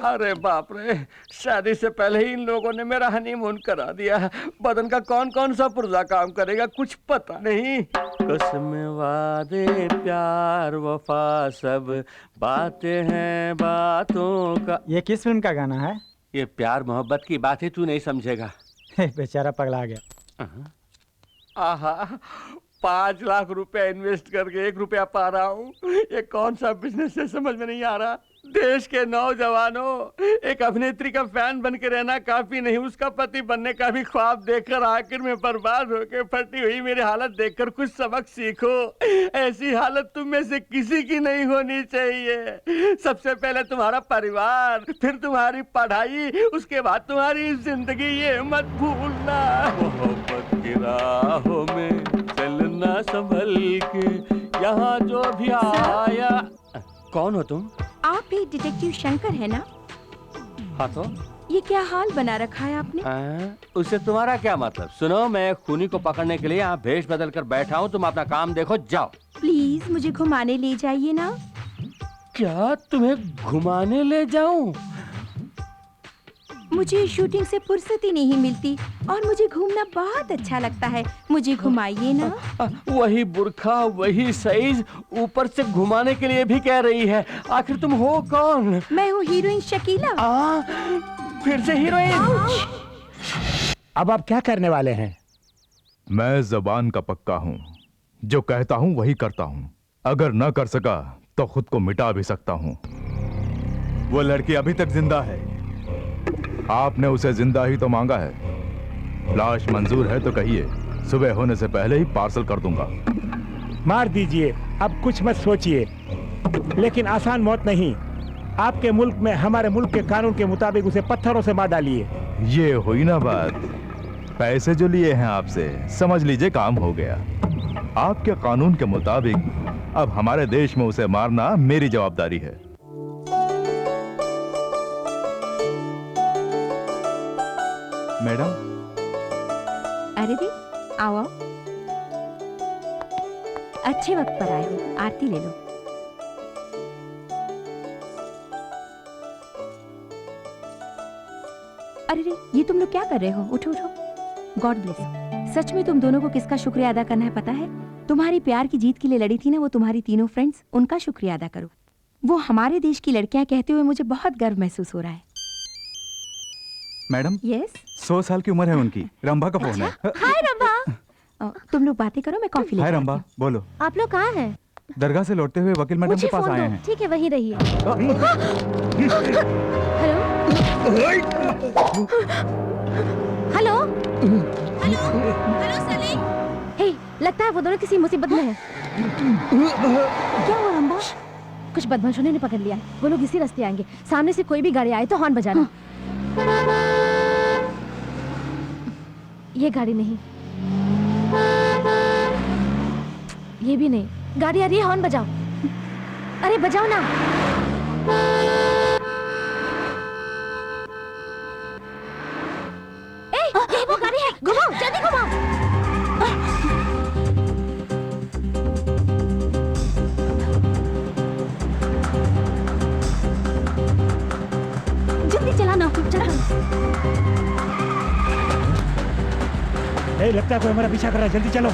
अरे बाप रे, शादी से पहले ही इन लोगों ने मेरा हनीमून करा दिया। बदन का कौन कौन सा पुर्जा काम करेगा कुछ पता नहीं। कसम वादे प्यार वफा सब बातें हैं बातों का। ये किस फिल्म का गाना है? ये प्यार मोहब्बत की बात है, तू नहीं समझेगा। बेचारा पगला गया। आहा, 5 लाख रुपए इन्वेस्ट करके 1 रुपया पा रहा हूँ। ये कौन सा बिजनेस है समझ में नहीं आ रहा। देश के नौजवानों, एक अभिनेत्री का फैन बन के रहना काफी नहीं, उसका पति बनने का भी ख्वाब देखकर आखिर में बर्बाद होकर फटी हुई मेरी हालत देखकर कुछ सबक सीखो। ऐसी हालत तुम में से किसी की नहीं होनी चाहिए। सबसे पहले तुम्हारा परिवार, फिर तुम्हारी पढ़ाई, उसके बाद तुम्हारी जिंदगी, ये मत भूलना। मोहब्बत की राहों में चलना संभल के, यहाँ जो भी आया। कौन हो तुम? आप ही डिटेक्टिव शंकर है ना? हाँ तो ये क्या हाल बना रखा है आपने? उससे तुम्हारा क्या मतलब? सुनो, मैं खूनी को पकड़ने के लिए यहाँ भेष बदल कर बैठा हूँ, तुम अपना काम देखो, जाओ। प्लीज मुझे घुमाने ले जाइए ना। क्या तुम्हें घुमाने ले जाऊं? मुझे शूटिंग से फुर्सत ही नहीं मिलती और मुझे घूमना बहुत अच्छा लगता है, मुझे घुमाइए ना। वही बुर्खा, वही साइज, ऊपर से घुमाने के लिए भी कह रही है। आखिर तुम हो कौन? मैं हूँ हीरोइन शकीला। फिर से हीरोइन? अब आप क्या करने वाले हैं? मैं जबान का पक्का हूं, जो कहता हूं वही करता हूं। अगर न कर सका तो खुद को मिटा भी सकता हूं। वो लड़की अभी तक जिंदा है, आपने उसे जिंदा ही तो मांगा है। लाश मंजूर है तो कहिए, सुबह होने से पहले ही पार्सल कर दूंगा। मार दीजिए, अब कुछ मत सोचिए, लेकिन आसान मौत नहीं। आपके मुल्क में हमारे मुल्क के कानून के मुताबिक उसे पत्थरों से मार डालिए। ये हुई ना बात। पैसे जो लिए हैं आपसे, समझ लीजिए काम हो गया। आपके कानून के मुताबिक अब हमारे देश में उसे मारना मेरी जवाबदारी है। मैडम। अरे दी, आओ आओ। अच्छे वक्त पर आए हो, आरती ले लो। अरे रे, ये तुम लोग क्या कर रहे हो? उठो उठो। God bless. सच में तुम दोनों को किसका शुक्रिया अदा करना है पता है? तुम्हारी प्यार की जीत के लिए लड़ी थी ना वो तुम्हारी तीनों फ्रेंड्स, उनका शुक्रिया अदा करो। वो हमारे देश की लड़कियां कहते हुए मुझे बहुत गर्व महसूस हो रहा है। मैडम। यस। 100 साल की उम्र है उनकी। रंभा का फोन है। हाय रंभा। तुम लोग बातें करो, मैं कॉफी लेकर हाय रंभा, बोलो। आप लोग कहाँ हैं? दरगाह से लौटते हुए वकील मैडम के पास आए हैं। ठीक है, वहीं रहिए। Hello hello hello Salim. Hey, लगता है वो दोनों किसी मुसीबत में हैं। क्या हुआ रंभा? कुछ बदमाशों ने पकड़ लिया है। वो लोग इसी रास्ते आएंगे। सामने से कोई भी गाड़ी आए तो हॉर्न बजाना। ये गाड़ी नहीं, ये भी नहीं। गाड़ी आ रही है, हॉर्न बजाओ। अरे बजाओ ना। ये वो गाड़ी है, घुमाओ, जल्दी घुमाओ। जल्दी चलाना, चलो। लगता है कोई हमारा पीछा कर रहा है, जल्दी चलो।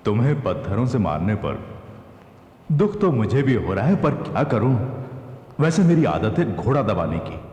तुम्हें पत्थरों से मारने पर दुख तो मुझे भी हो रहा है, पर क्या करूं? वैसे मेरी आदत है घोड़ा दबाने की।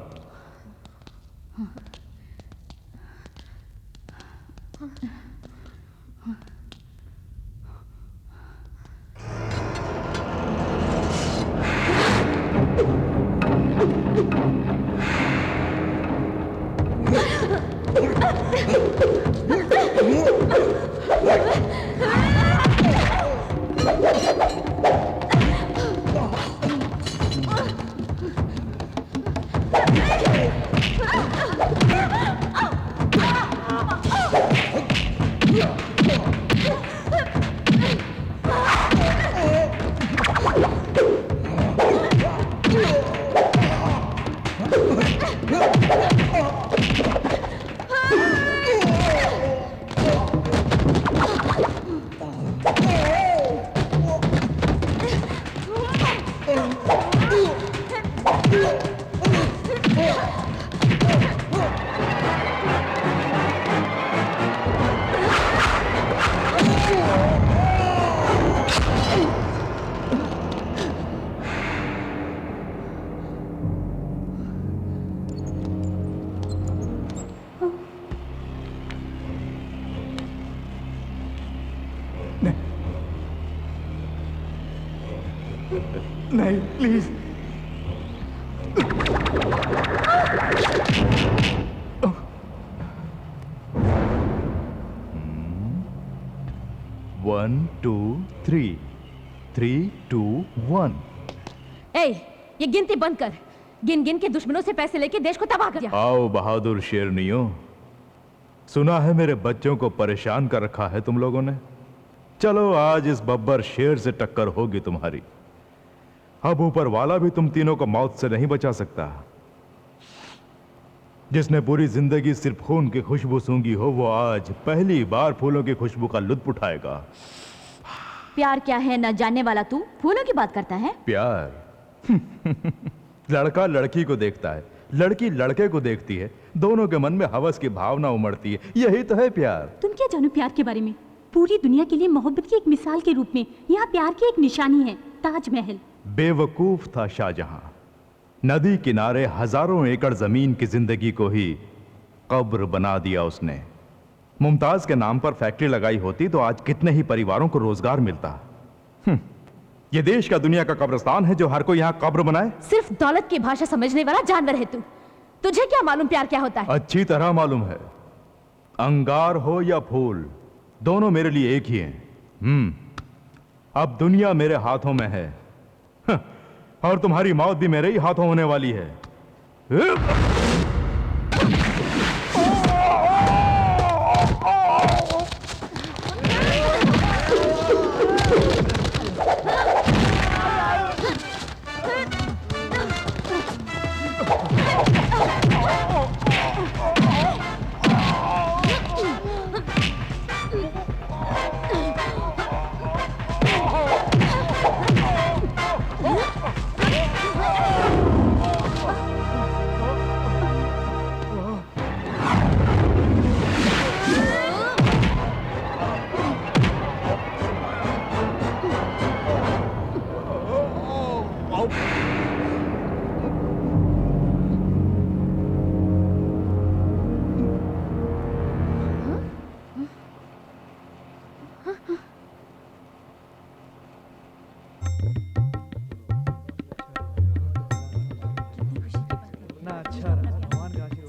नहीं, प्लीज। One two three, 3 2 1। ए, ये गिनती बंद कर। गिन गिन के दुश्मनों से पैसे लेके देश को तबाह कर दिया। आओ बहादुर शेरनियों, सुना है मेरे बच्चों को परेशान कर रखा है तुम लोगों ने। चलो आज इस बब्बर शेर से टक्कर होगी तुम्हारी। अब ऊपर वाला भी तुम तीनों को मौत से नहीं बचा सकता। जिसने पूरी जिंदगी सिर्फ खून की खुशबू सूंघी हो, वो आज पहली बार फूलों की खुशबू का लुत्फ उठाएगा। प्यार क्या है न जानने वाला तू फूलों की बात करता है? प्यार लड़का लड़की को देखता है, लड़की लड़के को देखती है, दोनों के मन में हवस की भावना उमड़ती है। यही तो है प्यार। तुम क्या जानो प्यार के बारे में? पूरी दुनिया के लिए मोहब्बत की एक मिसाल के रूप में यहाँ प्यार की एक निशानी है, ताजमहल। बेवकूफ था शाहजहां। नदी किनारे हजारों एकड़ जमीन की जिंदगी को ही कब्र बना दिया उसने। मुमताज के नाम पर फैक्ट्री लगाई होती तो आज कितने ही परिवारों को रोजगार मिलता। ये देश का दुनिया का कब्रिस्तान है जो हर कोई यहाँ कब्र बनाए। सिर्फ दौलत की भाषा समझने वाला जानवर है तू। तुझे क्या मालूम प्यार क्या होता है? अच्छी तरह मालूम है। अंगार हो या फूल, दोनों मेरे लिए एक ही हैं। अब दुनिया मेरे हाथों में है और तुम्हारी मौत भी मेरे ही हाथों होने वाली है।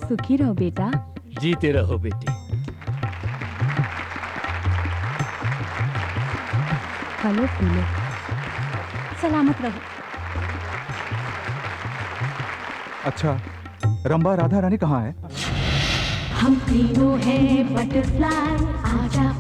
सुखी रहो बेटा। जीते रहो बेटी। फलो फूलो, सलामत रहो। अच्छा, रंभा राधा रानी कहाँ है? हम तीनों हैं बटरफ्लाई, आजा